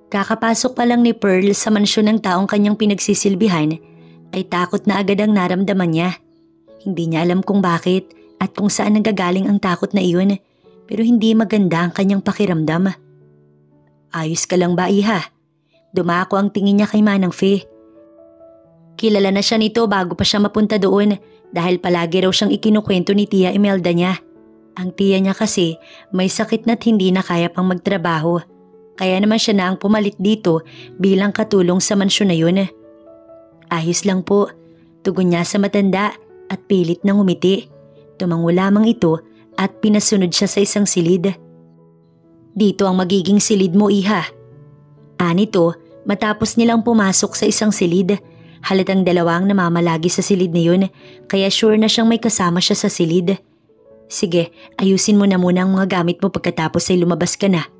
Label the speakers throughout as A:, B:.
A: Kakapasok pa lang ni Pearl sa mansyon ng taong kanyang pinagsisilbihan ay takot na agad ang naramdaman niya. Hindi niya alam kung bakit at kung saan nanggagaling ang takot na iyon, pero hindi maganda ang kanyang pakiramdam. Ayos ka lang ba, iha? Dumako ang tingin niya kay Manang Fe. Kilala na siya nito bago pa siya mapunta doon dahil palagi raw siyang ikinukwento ni Tia Imelda niya. Ang tiya niya kasi may sakit na't hindi na kaya pang magtrabaho. Kaya naman siya na ang pumalit dito bilang katulong sa mansyon na yun. Ayos lang po, tugon niya sa matanda at pilit nang umiti. Tumango lamang ito at pinasunod siya sa isang silid. Dito ang magiging silid mo, iha. Anito, matapos nilang pumasok sa isang silid. Halatang dalawang namamalagi sa silid na yun, kaya sure na siyang may kasama siya sa silid. Sige, ayusin mo na muna ang mga gamit mo pagkatapos ay lumabas ka na.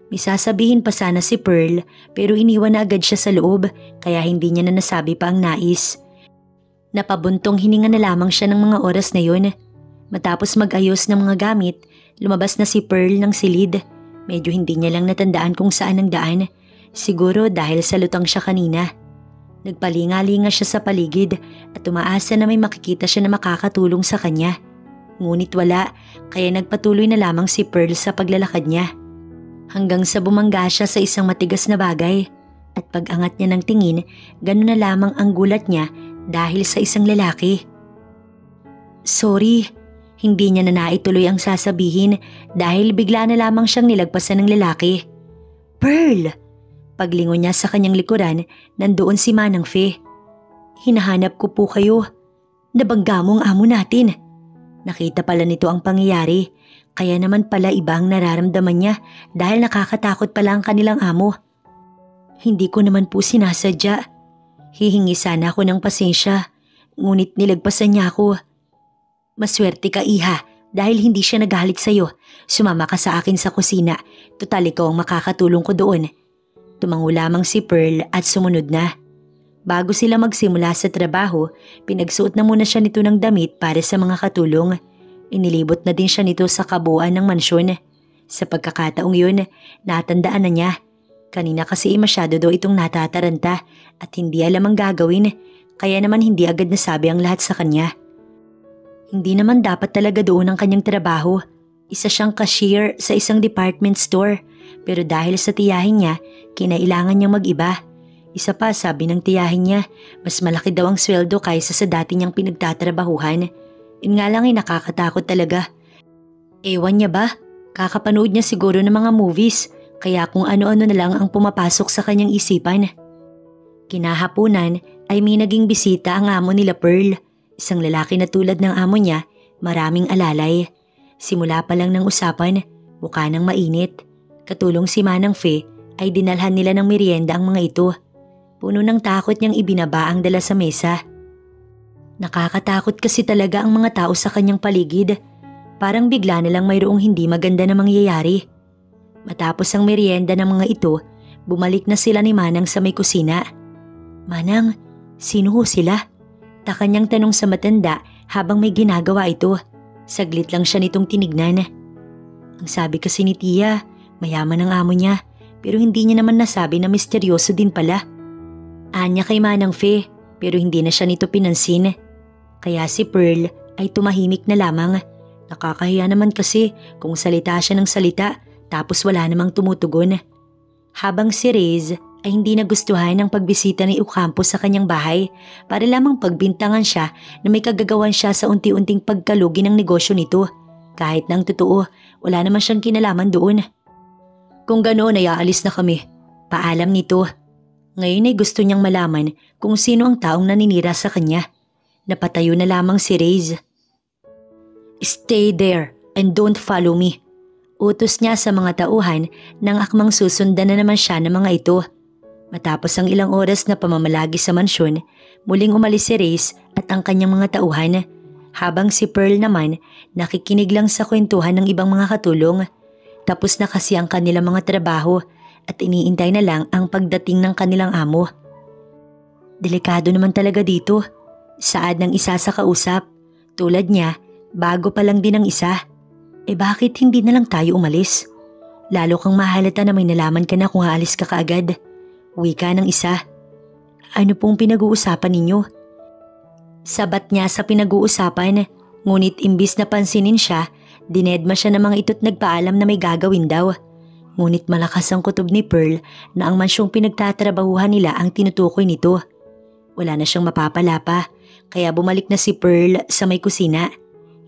A: May sasabihin pa sana si Pearl pero iniwan na agad siya sa loob kaya hindi niya na nasabi pa ang nais. Napabuntong hininga na lamang siya ng mga oras na yun. Matapos mag-ayos ng mga gamit, lumabas na si Pearl ng silid. Medyo hindi niya lang natandaan kung saan ang daan. Siguro dahil sa lutang siya kanina. Nagpalinga-linga siya sa paligid at umaasa na may makikita siya na makakatulong sa kanya. Ngunit wala, kaya nagpatuloy na lamang si Pearl sa paglalakad niya. Hanggang sa bumangga siya sa isang matigas na bagay. At pag-angat niya ng tingin, gano'n na lamang ang gulat niya dahil sa isang lalaki. Sorry, hindi niya na naituloy ang sasabihin dahil bigla na lamang siyang nilagpasan ng lalaki. Pearl! Paglingon niya sa kanyang likuran, nandoon si Manang Fe. Hinahanap ko po kayo. Nabangga mo ang amo natin. Nakita pala nito ang pangyayari, kaya naman pala iba ang nararamdaman niya dahil nakakatakot pala ang kanilang amo. Hindi ko naman po sinasadya. Hihingi sana ako ng pasensya, ngunit nilagpasan niya ako. Maswerte ka, iha, dahil hindi siya naghalik sa'yo. Sumama ka sa akin sa kusina, total ikaw ang makakatulong ko doon. Tumango lamang si Pearl at sumunod na. Bago sila magsimula sa trabaho, pinagsuot na muna siya nito ng damit para sa mga katulong. Inilibot na din siya nito sa kabuuan ng mansyon. Sa pagkakataong yun, natandaan na niya. Kanina kasi masyado daw itong natataranta at hindi alam ang gagawin, kaya naman hindi agad nasabi ang lahat sa kanya. Hindi naman dapat talaga doon ang kanyang trabaho. Isa siyang cashier sa isang department store. Pero dahil sa tiyahin niya, kinailangan niyang mag-iba. Isa pa, sabi ng tiyahin niya, mas malaki daw ang sweldo kaysa sa dati niyang pinagtatrabahuhan. Yun nga lang ay nakakatakot talaga. Ewan niya ba? Kakapanood niya siguro ng mga movies, kaya kung ano-ano na lang ang pumapasok sa kanyang isipan. Kinahapunan ay may naging bisita ang amo nila Pearl. Isang lalaki na tulad ng amo niya, maraming alalay. Simula pa lang ng usapan, mukha nang mainit. Katulong si Manang Fe ay dinalhan nila ng merienda ang mga ito. Puno ng takot niyang ibinaba ang dala sa mesa. Nakakatakot kasi talaga ang mga tao sa kanyang paligid. Parang bigla na lang mayroong hindi maganda na mangyayari. Matapos ang merienda ng mga ito, bumalik na sila ni Manang sa may kusina. Manang, sino ho sila? Taka niyang tanong sa matanda habang may ginagawa ito. Saglit lang siya nitong tinignan. Ang sabi kasi ni Tia, mayaman ang amo niya, pero hindi niya naman nasabi na misteryoso din pala. Anya kay Manang Fe, pero hindi na siya nito pinansin. Kaya si Pearl ay tumahimik na lamang. Nakakahiya naman kasi kung salita siya ng salita tapos wala namang tumutugon. Habang si Reyes ay hindi nagustuhan ang pagbisita ni Ocampo sa kanyang bahay para lamang pagbintangan siya na may kagagawan siya sa unti-unting pagkalugi ng negosyo nito. Kahit nang totoo, wala naman siyang kinalaman doon. Kung ganoon ay aalis na kami. Paalam nito. Ngayon ay gusto niyang malaman kung sino ang taong naninira sa kanya. Napatayo na lamang si Reyes. Stay there and don't follow me. Utos niya sa mga tauhan nang akmang susundan na naman siya ng mga ito. Matapos ang ilang oras na pamamalagi sa mansyon, muling umalis si Reyes at ang kanyang mga tauhan. Habang si Pearl naman nakikinig lang sa kwentuhan ng ibang mga katulong. Tapos na kasi ang kanilang mga trabaho at iniintay na lang ang pagdating ng kanilang amo. Delikado naman talaga dito. Saad ng isa sa kausap. Tulad niya, bago pa lang din ang isa. Bakit hindi na lang tayo umalis? Lalo kang mahalata na may nalaman ka na kung aalis ka kaagad. Wika ng isa. Ano pong pinag-uusapan ninyo? Sabat niya sa pinag-uusapan, ngunit imbis na pansinin siya, dinedma siya ng mga ito't nagpaalam na may gagawin daw. Ngunit malakas ang kutob ni Pearl na ang mansyong pinagtatrabahuhan nila ang tinutukoy nito. Wala na siyang mapapala pa, kaya bumalik na si Pearl sa may kusina.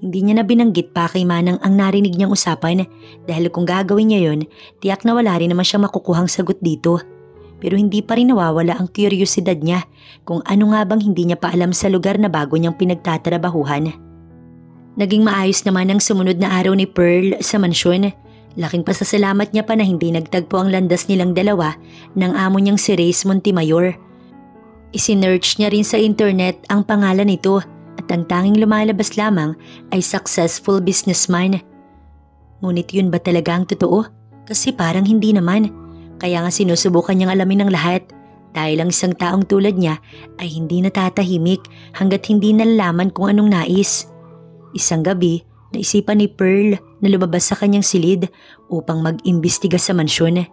A: Hindi niya na binanggit pa kay Manang ang narinig niyang usapan dahil kung gagawin niya yon, tiyak na wala rin naman siya makukuhang sagot dito. Pero hindi pa rin nawawala ang kuryosidad niya kung ano nga bang hindi niya pa alam sa lugar na bago niyang pinagtatrabahuhan. Naging maayos naman ang sumunod na araw ni Pearl sa mansyon. Laking pasasalamat niya pa na hindi nagtagpo ang landas nilang dalawa ng amo niyang si Reyes Montemayor. Isinearch niya rin sa internet ang pangalan nito at ang tanging lumalabas lamang ay successful businessman. Ngunit yun ba talaga ang totoo? Kasi parang hindi naman. Kaya nga sinusubukan niyang alamin ang lahat dahil ang isang taong tulad niya ay hindi natatahimik hanggat hindi nalalaman kung anong nais. Isang gabi, naisipan ni Pearl na lumabas sa kanyang silid upang mag-imbestiga sa mansyon.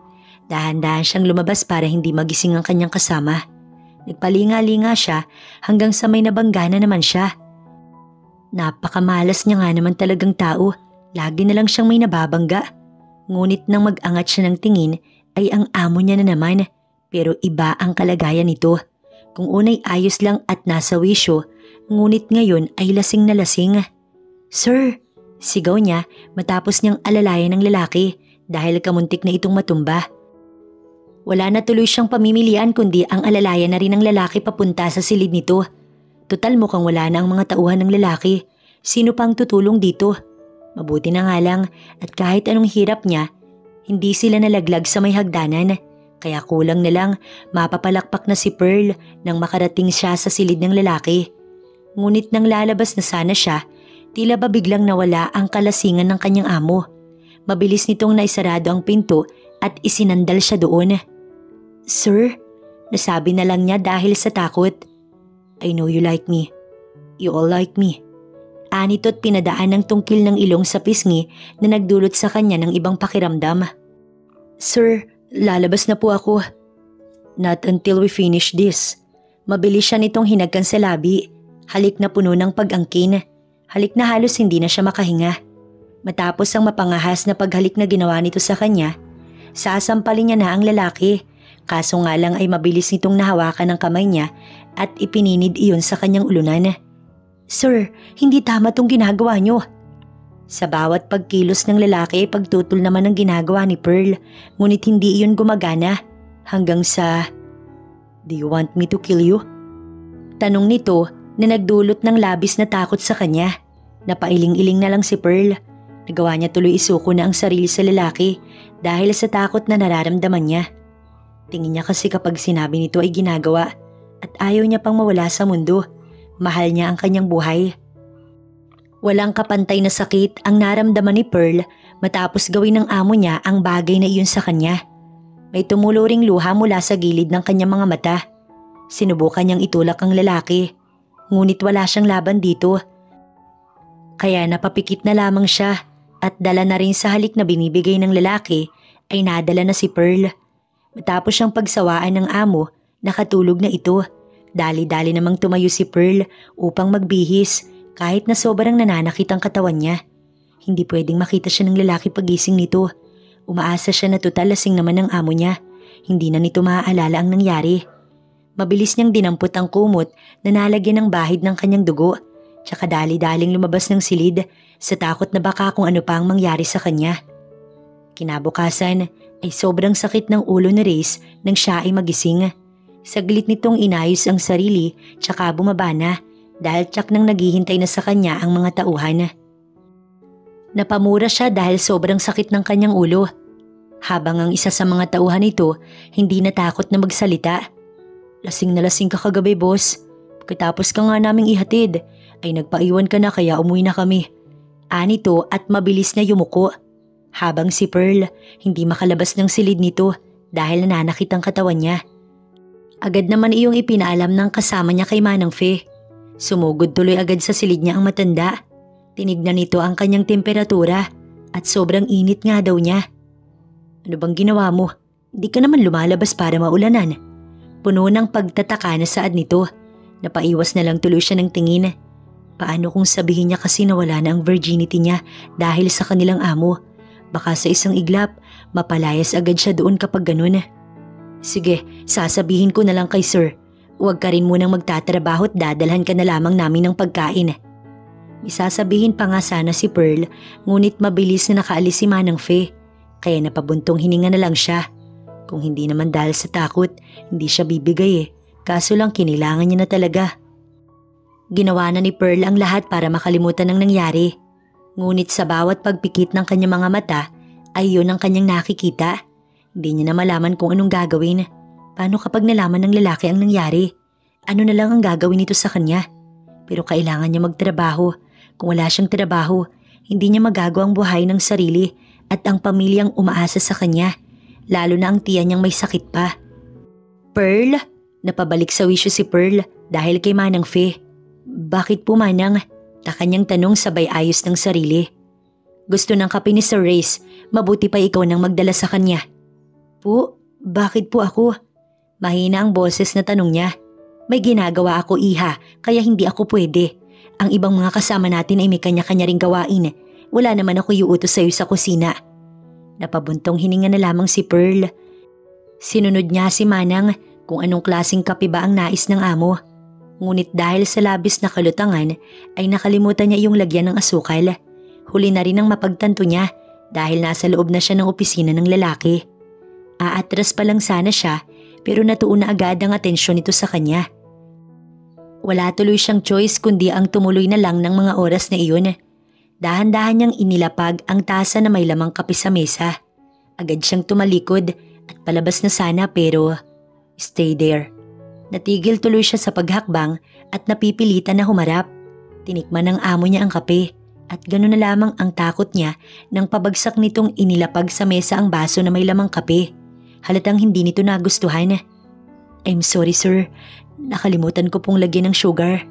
A: Dahan-dahan siyang lumabas para hindi magising ang kanyang kasama. Nagpalinga-linga siya hanggang sa may nabangga na naman siya. Napakamalas niya nga naman talagang tao, lagi na lang siyang may nababangga. Ngunit nang mag-angat siya ng tingin ay ang amo niya na naman, pero iba ang kalagayan nito. Kung unay ayos lang at nasa wisyo, ngunit ngayon ay lasing na lasing. "Sir!" sigaw niya matapos niyang alalayan ng lalaki dahil kamuntik na itong matumba. Wala na tuloy siyang pamimilian kundi ang alalayan na rin ng lalaki papunta sa silid nito. Total mukhang wala na ang mga tauhan ng lalaki. Sino pang tutulong dito? Mabuti na nga lang at kahit anong hirap niya, hindi sila nalaglag sa may hagdanan. Kaya kulang na lang mapapalakpak na si Pearl nang makarating siya sa silid ng lalaki. Ngunit nang lalabas na sana siya, tila ba biglang nawala ang kalasingan ng kanyang amo. Mabilis nitong naisarado ang pinto at isinandal siya doon. "Sir?" nasabi na lang niya dahil sa takot. "I know you like me. You all like me." Anito't pinadaan ng tungkil ng ilong sa pisngi na nagdulot sa kanya ng ibang pakiramdam. "Sir, lalabas na po ako." "Not until we finish this." Mabilis siya nitong hinagkan sa labi. Halik na puno ng pag-angkin. Halik na halos hindi na siya makahinga. Matapos ang mapangahas na paghalik na ginawa nito sa kanya, sasampalin niya na ang lalaki. Kaso nga lang ay mabilis nitong nahawakan ng kamay niya at ipininid iyon sa kanyang ulunan. "Sir, hindi tama tong ginagawa niyo." Sa bawat pagkilos ng lalaki ay pagtutol naman ang ginagawa ni Pearl, ngunit hindi iyon gumagana hanggang sa, "Do you want me to kill you?" Tanong nito na nagdulot ng labis na takot sa kanya. Napailing-iling na lang si Pearl. Nagawa niya tuloy isuko na ang sarili sa lalaki dahil sa takot na nararamdaman niya. Tingin niya kasi kapag sinabi nito ay ginagawa at ayaw niya pang mawala sa mundo. Mahal niya ang kanyang buhay. Walang kapantay na sakit ang naramdaman ni Pearl matapos gawin ng amo niya ang bagay na iyon sa kanya. May tumulo ring luha mula sa gilid ng kanyang mga mata. Sinubukan niyang itulak ang lalaki, ngunit wala siyang laban dito. Kaya napapikit na lamang siya at dala na rin sa halik na binibigay ng lalaki ay nadala na si Pearl. Matapos siyang pagsawaan ng amo, nakatulog na ito. Dali-dali namang tumayo si Pearl upang magbihis kahit na sobrang nananakit ang katawan niya. Hindi pwedeng makita siya ng lalaki pagising nito. Umaasa siya na total lasing naman ng amo niya. Hindi na nito maaalala ang nangyari. Mabilis niyang dinampot ang kumot na nalagyan ng bahid ng kanyang dugo. Tsaka dali-daling lumabas ng silid sa takot na baka kung ano pa ang mangyari sa kanya. Kinabukasan ay sobrang sakit ng ulo ni Reyes nang siya ay magising. Saglit nitong inayos ang sarili tsaka bumaba na dahil tsak nang naghihintay na sa kanya ang mga tauhan. Napamura siya dahil sobrang sakit ng kanyang ulo. Habang ang isa sa mga tauhan nito hindi natakot na magsalita. "Lasing na lasing ka kagabi, boss. Pagkatapos ka nga naming ihatid ay nagpaiwan ka na kaya umuwi na kami." Anito at mabilis na yumuko. Habang si Pearl hindi makalabas ng silid nito dahil nananakit ang katawan niya. Agad naman iyong ipinaalam ng kasama niya kay Manang Fe. Sumugod tuloy agad sa silid niya ang matanda. Tinignan nito ang kanyang temperatura at sobrang init nga daw niya. Ano bang ginawa mo? Hindi ka naman lumalabas para maulanan. Puno ng pagtataka na saad nito. Napaiwas na lang tuloy siya ng tingin. Paano kung sabihin niya kasi nawala na ang virginity niya dahil sa kanilang amo? Baka sa isang iglap, mapalayas agad siya doon kapag ganun. Sige, sasabihin ko na lang kay sir. Huwag ka rin munang magtatrabaho at dadalhan ka na lamang namin ng pagkain. May sasabihin pa nga sana si Pearl, ngunit mabilis na nakaalis si Manang Fe. Kaya napabuntong hininga na lang siya. Kung hindi naman dahil sa takot, hindi siya bibigay Kaso lang kinilangan niya na talaga. Ginawa na ni Pearl ang lahat para makalimutan ang nangyari. Ngunit sa bawat pagpikit ng kanyang mga mata ay yun ang kanyang nakikita. Hindi niya na malaman kung anong gagawin. Paano kapag nalaman ng lalaki ang nangyari? Ano na lang ang gagawin nito sa kanya? Pero kailangan niya magtrabaho. Kung wala siyang trabaho, hindi niya magagawa ang buhay ng sarili at ang pamilyang umaasa sa kanya. Lalo na ang tiyan niyang may sakit pa. Pearl? Napabalik sa wisyo si Pearl dahil kay Manang Fe. Bakit po Manang? Kanyang tanong sabay ayos ng sarili. Gusto ng kape ni Sir Reyes, mabuti pa ikaw nang magdala sa kanya. Po, bakit po ako? Mahina ang boses na tanong niya. May ginagawa ako iha, kaya hindi ako pwede. Ang ibang mga kasama natin ay may kanya-kanya ring gawain. Wala naman ako iuutos sa'yo sa kusina. Napabuntong hininga na lamang si Pearl. Sinunod niya si Manang kung anong klaseng kape ba ang nais ng amo. Ngunit dahil sa labis na kalutangan ay nakalimutan niya iyong lagyan ng asukal. Huli na rin ang mapagtanto niya dahil nasa loob na siya ng opisina ng lalaki. Aatras pa lang sana siya pero natuon na agad ang atensyon nito sa kanya. Wala tuloy siyang choice kundi ang tumuloy na lang ng mga oras na iyon. Dahan-dahan niyang inilapag ang tasa na may lamang kape sa mesa. Agad siyang tumalikod at palabas na sana pero stay there. Natigil tuloy siya sa paghakbang at napipilitan na humarap. Tinikman ng amo niya ang kape at gano'n na lamang ang takot niya nang pabagsak nitong inilapag sa mesa ang baso na may lamang kape. Halatang hindi nito nagustuhan. I'm sorry sir, nakalimutan ko pong lagyan ng sugar.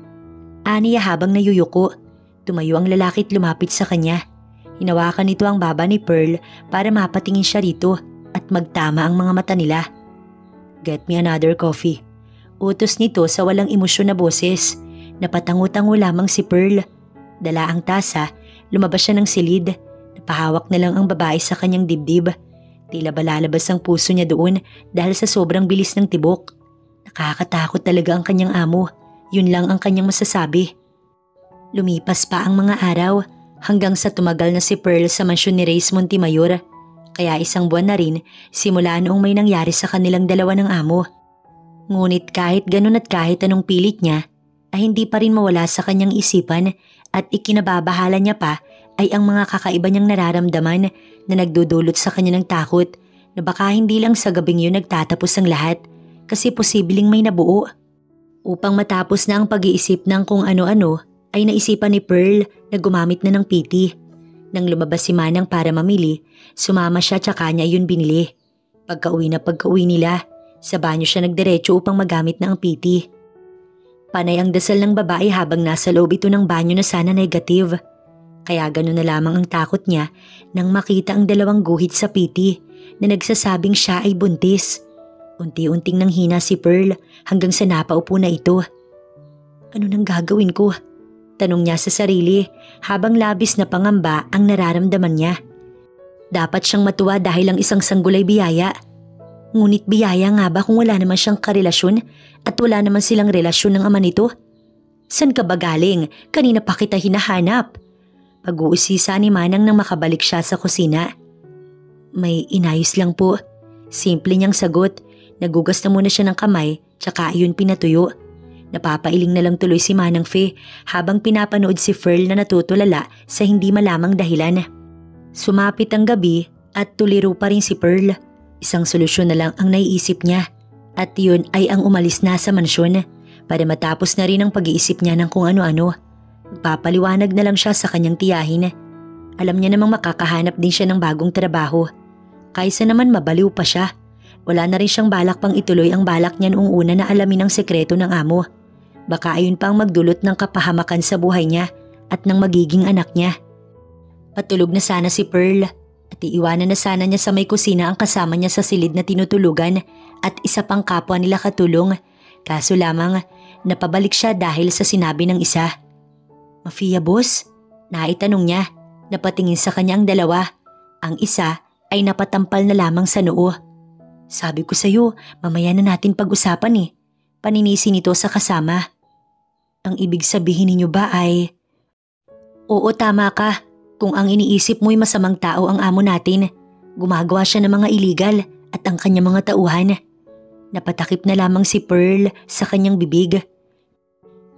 A: Aniya habang nayuyuko. Tumayo ang lalaki at lumapit sa kanya. Hinawakan nito ang baba ni Pearl para mapatingin siya rito at magtama ang mga mata nila. Get me another coffee. Utos nito sa walang emosyon na boses. Napatango-tango lamang si Pearl. Dala ang tasa, lumabas siya ng silid. Napahawak na lang ang babae sa kanyang dibdib. Tila ba lalabas ang puso niya doon dahil sa sobrang bilis ng tibok. Nakakatakot talaga ang kanyang amo. Yun lang ang kanyang masasabi. Lumipas pa ang mga araw hanggang sa tumagal na si Pearl sa mansyon ni Reyes Montemayor. Kaya isang buwan na rin simula noong may nangyari sa kanilang dalawa ng amo. Ngunit kahit ganun at kahit anong pilit niya, ay hindi pa rin mawala sa kanyang isipan at ikinababahala niya pa ay ang mga kakaiba niyang nararamdaman na nagdudulot sa kanya ng takot na baka hindi lang sa gabing yun nagtatapos ang lahat kasi posibleng may nabuo. Upang matapos na ang pag-iisip ng kung ano-ano ay naisipan ni Pearl na gumamit na ng PT. Nang lumabas si Manang para mamili, sumama siya tsaka niya yun binili. Pagka-uwi nila, sa banyo siya nagdiretso upang magamit na ang PT. Panay ang dasal ng babae habang nasa loob ito ng banyo na sana negative. Kaya gano'n na lamang ang takot niya nang makita ang dalawang guhit sa PT na nagsasabing siya ay buntis. Unti-unting nanghina si Pearl hanggang sa napaupo na ito. Ano nang gagawin ko? Tanong niya sa sarili habang labis na pangamba ang nararamdaman niya. Dapat siyang matuwa dahil ang isang sanggol ay biyaya. Ngunit biyaya nga ba kung wala naman siyang karelasyon at wala naman silang relasyon ng ama nito? San ka ba galing? Kanina pa kita hinahanap. Pag-uusisa ni Manang nang makabalik siya sa kusina. May inayos lang po. Simple niyang sagot. Nagugas na muna siya ng kamay tsaka ayun pinatuyo. Napapailing na lang tuloy si Manang Fe habang pinapanood si Pearl na natutulala sa hindi malamang dahilan. Sumapit ang gabi at tuliro pa rin si Pearl. Isang solusyon na lang ang naiisip niya at yun ay ang umalis na sa mansyon para matapos na rin ang pag-iisip niya ng kung ano-ano. Magpapaliwanag na lang siya sa kanyang tiyahin. Alam niya namang makakahanap din siya ng bagong trabaho. Kaysa naman mabaliw pa siya. Wala na rin siyang balak pang ituloy ang balak niya noong una na alamin ang sekreto ng amo. Baka ayun pa ang magdulot ng kapahamakan sa buhay niya at ng magiging anak niya. Patulog na sana si Pearl at at iiwanan na sana niya sa may kusina ang kasama niya sa silid na tinutulugan at isa pang kapwa nila katulong. Kaso lamang, napabalik siya dahil sa sinabi ng isa. "Mafia boss?" Naitanong niya. Napatingin sa kanya ang dalawa. Ang isa ay napatampal na lamang sa noo. "Sabi ko sa'yo, mamaya na natin pag-usapan eh." Paninisi nito sa kasama. "Ang ibig sabihin ninyo ba ay..." "Oo, tama ka. Kung ang iniisip mo'y masamang tao ang amo natin, gumagawa siya ng mga illegal at ang kanyang mga tauhan." Napatakip na lamang si Pearl sa kanyang bibig.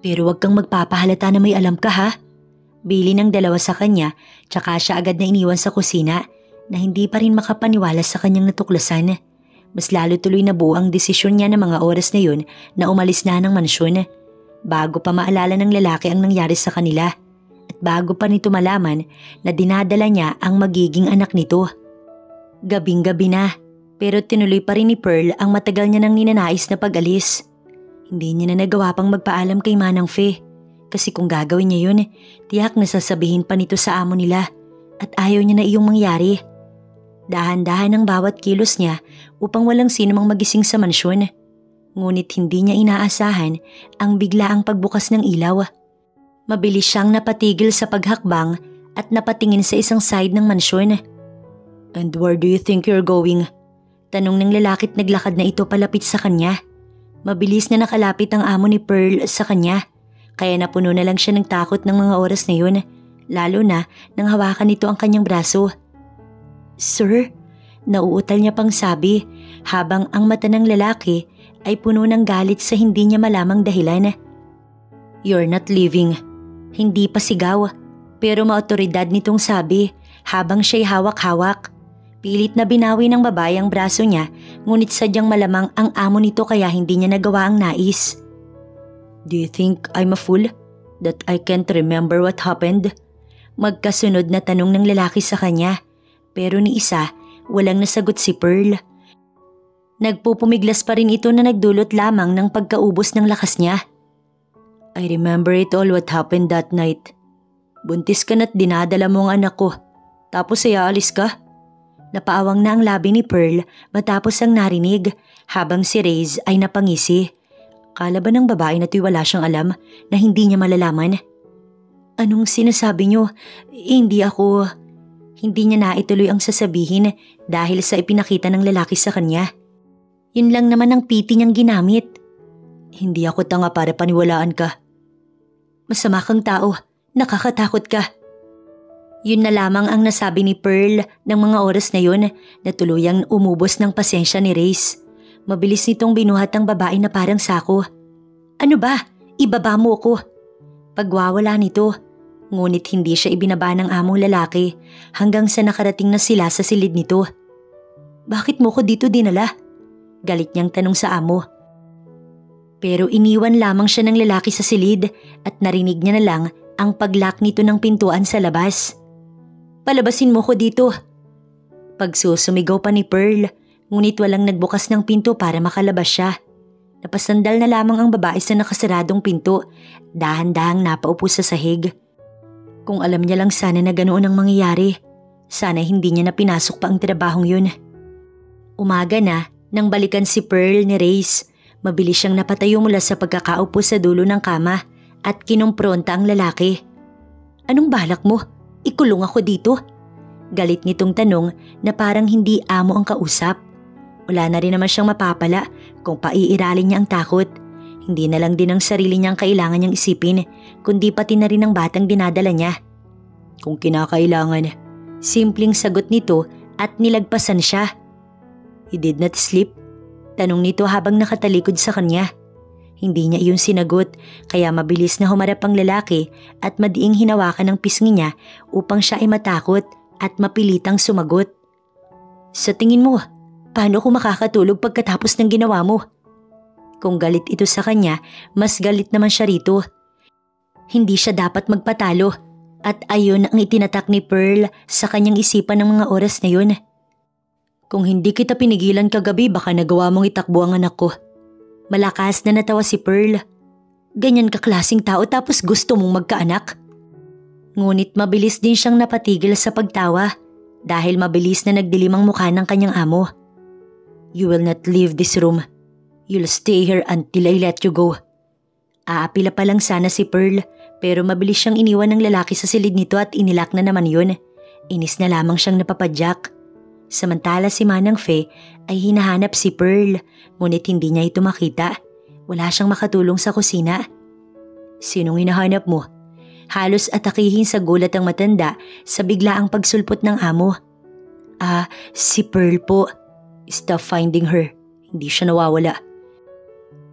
A: "Pero wag kang magpapahalata na may alam ka ha." Bili ng dalawa sa kanya, tsaka siya agad na iniwan sa kusina na hindi pa rin makapaniwala sa kanyang natuklasan. Mas lalo tuloy na buo ang desisyon niya ng mga oras na yun na umalis na ng mansyon. Bago pa maalala ng lalaki ang nangyari sa kanila at bago pa nito malaman na dinadala niya ang magiging anak nito. Gabing-gabi na, pero tinuloy pa rin ni Pearl ang matagal niya nang ninanais na pag-alis. Hindi niya na nagawa pang magpaalam kay Manang Fe. Kasi kung gagawin niya yun, tiyak na sasabihin pa nito sa amo nila at ayaw niya na iyong mangyari. Dahan-dahan ang bawat kilos niya upang walang sino mang magising sa mansyon. Ngunit hindi niya inaasahan ang biglaang pagbukas ng ilaw. Mabilis siyang napatigil sa paghakbang at napatingin sa isang side ng mansyon. "And where do you think you're going?" Tanong ng lalaki't naglakad na ito palapit sa kanya. Mabilis na nakalapit ang amo ni Pearl sa kanya. Kaya napuno na lang siya ng takot ng mga oras na yun, lalo na nang hawakan nito ang kanyang braso. "Sir?" Nauutal niya pang sabi habang ang mata ng lalaki ay puno ng galit sa hindi niya malamang dahilan. "You're not leaving." Hindi pa sigaw, pero maotoridad nitong sabi habang siya'y hawak-hawak. Pilit na binawi ng babae ang braso niya, ngunit sadyang malamang ang amo nito kaya hindi niya nagawa ang nais. "Do you think I'm a fool? That I can't remember what happened?" Magkasunod na tanong ng lalaki sa kanya, pero ni isa, walang nasagot si Pearl. Nagpupumiglas pa rin ito na nagdulot lamang ng pagkaubos ng lakas niya. "I remember it all what happened that night. Buntis ka na't dinadala mo ang anak ko, tapos ay aalis ka?" Napaawang na ang labi ni Pearl matapos ang narinig habang si Reyes ay napangisi. Kala ba ng babae na to'y wala siyang alam na hindi niya malalaman? "Anong sinasabi niyo? Hindi ako..." Hindi niya naituloy ang sasabihin dahil sa ipinakita ng lalaki sa kanya. Yun lang naman ang piti niyang ginamit. "Hindi ako tanga para paniwalaan ka. Masama kang tao, nakakatakot ka." Yun na lamang ang nasabi ni Pearl ng mga oras na yun na tuluyang umubos ng pasensya ni Reyes. Mabilis nitong binuhat ang babae na parang sako. "Ano ba? Ibaba mo ko." Pagwawala nito, ngunit hindi siya ibinaba ng among lalaki hanggang sa nakarating na sila sa silid nito. "Bakit mo ko dito dinala?" Galit niyang tanong sa amo. Pero iniwan lamang siya ng lalaki sa silid at narinig niya na lang ang paglock nito ng pintuan sa labas. "Palabasin mo ko dito." Pagsusumigaw pa ni Pearl, ngunit walang nagbukas ng pinto para makalabas siya. Napasandal na lamang ang babae sa nakasaradong pinto, dahan-dahang napaupo sa sahig. Kung alam niya lang sana na ganoon ang mangyayari, sana hindi niya na pinasok pa ang trabahong yun. Umaga na, nang balikan si Pearl ni Reyes, mabilis siyang napatayo mula sa pagkakaupo sa dulo ng kama at kinumpronta ang lalaki. "Anong balak mo? Ikulong ako dito?" Galit nitong tanong na parang hindi amo ang kausap. Wala na rin naman siyang mapapala kung paiiralin niya ang takot. Hindi na lang din ang sarili niyang kailangan niyang isipin, kundi pati na rin ang batang dinadala niya. "Kung kinakailangan," simpleng sagot nito at nilagpasan siya. "You did not sleep?" Tanong nito habang nakatalikod sa kanya. Hindi niya iyon sinagot kaya mabilis na humarap ang lalaki at madiing hinawakan ng pisngi niya upang siya ay matakot at mapilitang sumagot. "Sa tingin mo, paano ako makakatulog pagkatapos ng ginawa mo?" Kung galit ito sa kanya, mas galit naman siya rito. Hindi siya dapat magpatalo at ayon ang itinatak ni Pearl sa kanyang isipan ng mga oras na yun. "Kung hindi kita pinigilan kagabi baka nagawa mong itakbo ang anak ko." Malakas na natawa si Pearl. "Ganyan ka klaseng tao tapos gusto mong magkaanak?" Ngunit mabilis din siyang napatigil sa pagtawa dahil mabilis na nagdilim ang mukha ng kanyang amo. "You will not leave this room. You'll stay here until I let you go." Aapila pa lang sana si Pearl pero mabilis siyang iniwan ng lalaki sa silid nito at inilak na naman yun. Inis na lamang siyang napapadyak. Samantala si Manang Fe ay hinahanap si Pearl ngunit hindi niya ito makita. Wala siyang makatulong sa kusina. "Sinong hinahanap mo?" Halos atakihin sa gulat ang matanda sa biglaang pagsulpot ng amo. Si Pearl po. Stop finding her. Hindi siya nawawala."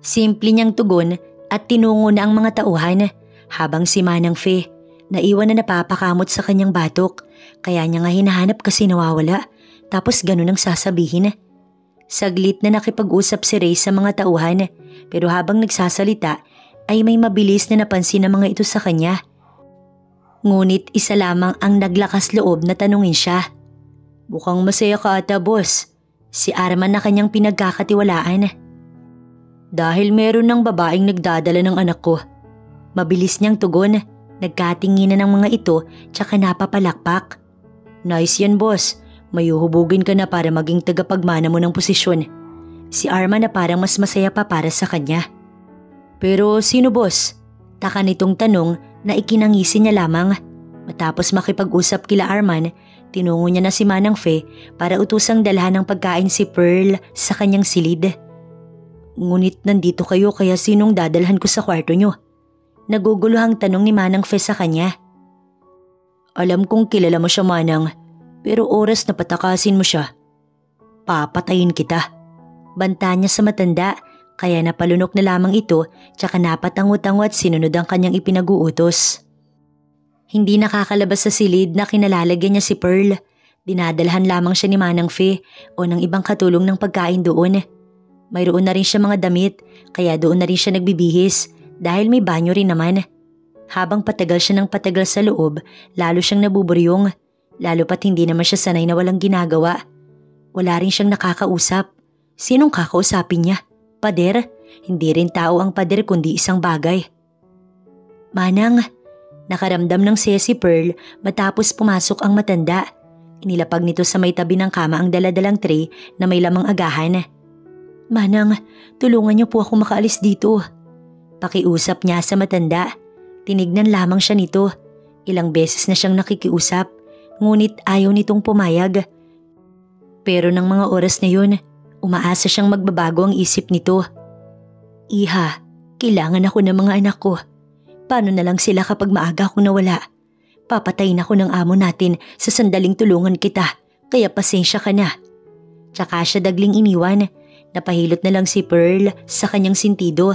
A: Simple niyang tugon at tinungo na ang mga tauhan habang si Manang Fe naiwan na napapakamot sa kanyang batok kaya niya nga hinahanap kasi nawawala tapos ganun ang sasabihin. Saglit na nakipag-usap si Ray sa mga tauhan pero habang nagsasalita ay may mabilis na napansin ng mga ito sa kanya. Ngunit isa lamang ang naglakas loob na tanungin siya. "Mukhang masaya ka ata, boss." Si Arman na kanyang pinagkakatiwalaan. "Dahil meron ng babaeng nagdadala ng anak ko." Mabilis niyang tugon, nagkatinginan ng mga ito tsaka napapalakpak. "Nice yan, boss. May uhubugin ka na para maging tagapagmana mo ng posisyon." Si Arman na parang mas masaya pa para sa kanya. "Pero sino, boss?" Taka nitong tanong na ikinangisi niya lamang. Matapos makipag-usap kila Arman, tinungo niya na si Manang Fe para utusang dalhan ng pagkain si Pearl sa kanyang silid. "Ngunit nandito kayo kaya sinong dadalhan ko sa kwarto niyo?" Naguguluhang tanong ni Manang Fe sa kanya. "Alam kong kilala mo siya, Manang, pero oras na patakasin mo siya, papatayin kita." Banta niya sa matanda kaya napalunok na lamang ito tsaka napatango-tango at sinunod ang kanyang ipinag-uutos. Hindi nakakalabas sa silid na kinalalagyan niya si Pearl. Dinadalhan lamang siya ni Manang Fe o ng ibang katulong ng pagkain doon. Mayroon na rin siya mga damit kaya doon na rin siya nagbibihis dahil may banyo rin naman. Habang patagal siya ng patagal sa loob, lalo siyang nabuburyong. Lalo pat hindi naman siya sanay na walang ginagawa. Wala rin siyang nakakausap. Sinong kakausapin niya? Pader? Hindi rin tao ang pader kundi isang bagay. "Manang," nakaramdam ng si Pearl matapos pumasok ang matanda. Inilapag nito sa may tabi ng kama ang daladalang tray na may lamang agahan. "Manang, tulungan niyo po ako makaalis dito." Pakiusap niya sa matanda. Tinignan lamang siya nito. Ilang beses na siyang nakikiusap, ngunit ayaw nitong pumayag. Pero ng mga oras na yun, umaasa siyang magbabago ang isip nito. "Iha, kailangan ako ng mga anak ko. Paano na lang sila kapag maaga akong nawala? Papatayin ako ng amo natin sa sandaling tulungan kita, kaya pasensya ka na." Tsaka siya dagling iniwan. Napahilot na lang si Pearl sa kanyang sintido.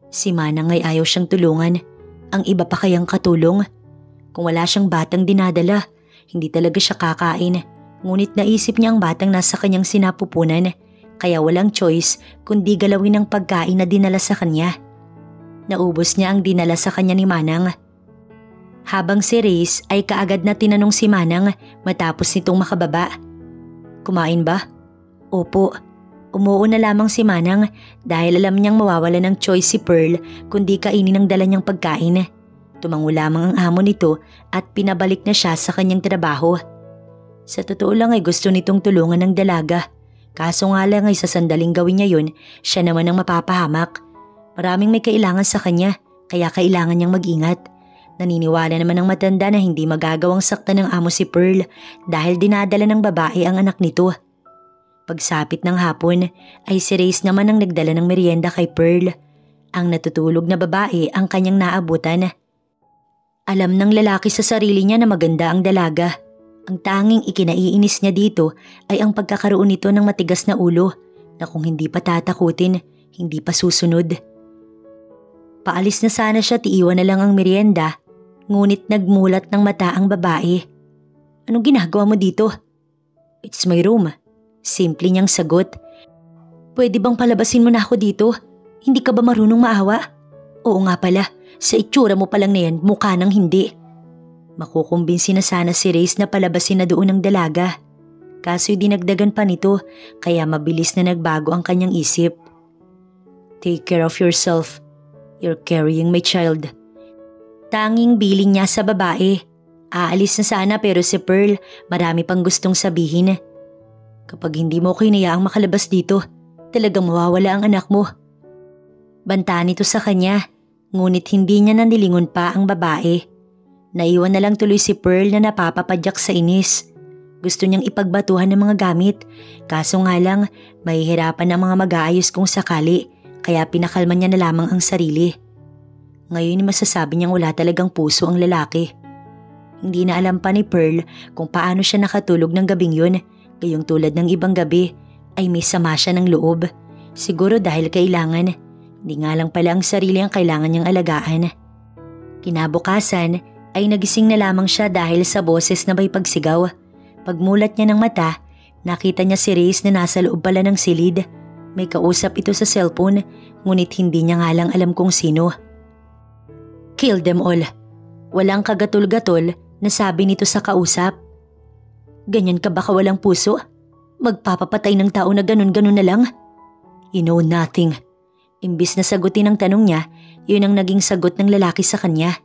A: Si Manang ay ayaw siyang tulungan. Ang iba pa kayang katulong? Kung wala siyang batang dinadala, hindi talaga siya kakain. Ngunit naisip niya ang batang nasa kanyang sinapupunan, kaya walang choice kundi galawin ang pagkain na dinala sa kanya. Naubos niya ang dinala sa kanya ni Manang. Habang si Reyes ay kaagad na tinanong si Manang matapos nitong makababa. "Kumain ba?" "Opo." Umuo na lamang si Manang dahil alam niyang mawawala ng choice si Pearl kundi kainin ang dala niyang pagkain. Tumango lamang ang amo nito at pinabalik na siya sa kanyang trabaho. Sa totoo lang ay gusto nitong tulungan ng dalaga. Kaso nga lang ay sa sandaling gawin niya yun, siya naman ang mapapahamak. Maraming may kailangan sa kanya kaya kailangan niyang mag-ingat. Naniniwala naman ang matanda na hindi magagawang saktan ng amo si Pearl dahil dinadala ng babae ang anak nito. Pagsapit ng hapon ay si Reyes naman ang nagdala ng merienda kay Pearl. Ang natutulog na babae ang kanyang naabutan. Alam ng lalaki sa sarili niya na maganda ang dalaga. Ang tanging ikinaiinis niya dito ay ang pagkakaroon nito ng matigas na ulo na kung hindi pa tatakutin, hindi pa susunod. Paalis na sana siya at iiwan na lang ang merienda, ngunit nagmulat ng mata ang babae. "Anong ginagawa mo dito?" "It's my room." Simple niyang sagot. "Pwede bang palabasin mo na ako dito? Hindi ka ba marunong maawa?" "Oo nga pala, sa itsura mo palang na yan, mukha nang hindi." Makukumbinsi na sana si Reyes na palabasin na doon ang dalaga. Kaso'y dinagdagan pa nito kaya mabilis na nagbago ang kanyang isip. "Take care of yourself. You're carrying my child." Tanging biling niya sa babae. Aalis na sana pero si Pearl marami pang gustong sabihin. Kapag hindi mo kinayaang makalabas dito, talagang mawawala ang anak mo. Banta nito sa kanya, ngunit hindi niya nanilingon pa ang babae. Naiwan na lang tuloy si Pearl na napapapadyak sa inis. Gusto niyang ipagbatuhan ng mga gamit, kaso nga lang mahihirapan ang mga mag-aayos kung sakali, kaya pinakalma niya na lamang ang sarili. Ngayon masasabi niyang wala talagang puso ang lalaki. Hindi na alam pa ni Pearl kung paano siya nakatulog ng gabing yun, gayong tulad ng ibang gabi ay may sama siya ng loob. Siguro dahil kailangan, hindi nga lang pala ang sarili ang kailangan niyang alagaan. Kinabukasan ay nagising na lamang siya dahil sa boses na may pagsigaw. Pagmulat niya ng mata, nakita niya si Reyes na nasa loob pala ng silid. May kausap ito sa cellphone, ngunit hindi niya nga lang alam kung sino. Kill them all. Walang kagatul-gatol na sabi nito sa kausap. Ganyan ka ba kawalang puso? Magpapapatay ng tao na ganun-ganun na lang? You know nothing. Imbis na sagutin ang tanong niya, yun ang naging sagot ng lalaki sa kanya.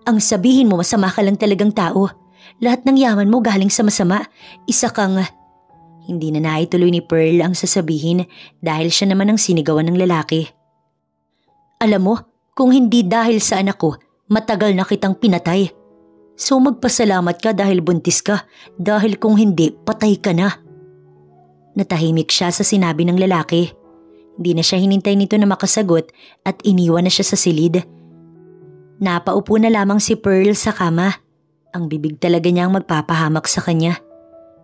A: Ang sabihin mo masama ka lang talagang tao. Lahat ng yaman mo galing sa masama. Isa kang… Hindi na naituloy ni Pearl ang sasabihin dahil siya naman ang sinigawan ng lalaki. Alam mo, kung hindi dahil sa anak ko, matagal na kitang pinatay. So magpasalamat ka dahil buntis ka, dahil kung hindi, patay ka na. Natahimik siya sa sinabi ng lalaki. Hindi na siya hinintay nito na makasagot at iniwan na siya sa silid. Napaupo na lamang si Pearl sa kama. Ang bibig talaga niya ang magpapahamak sa kanya.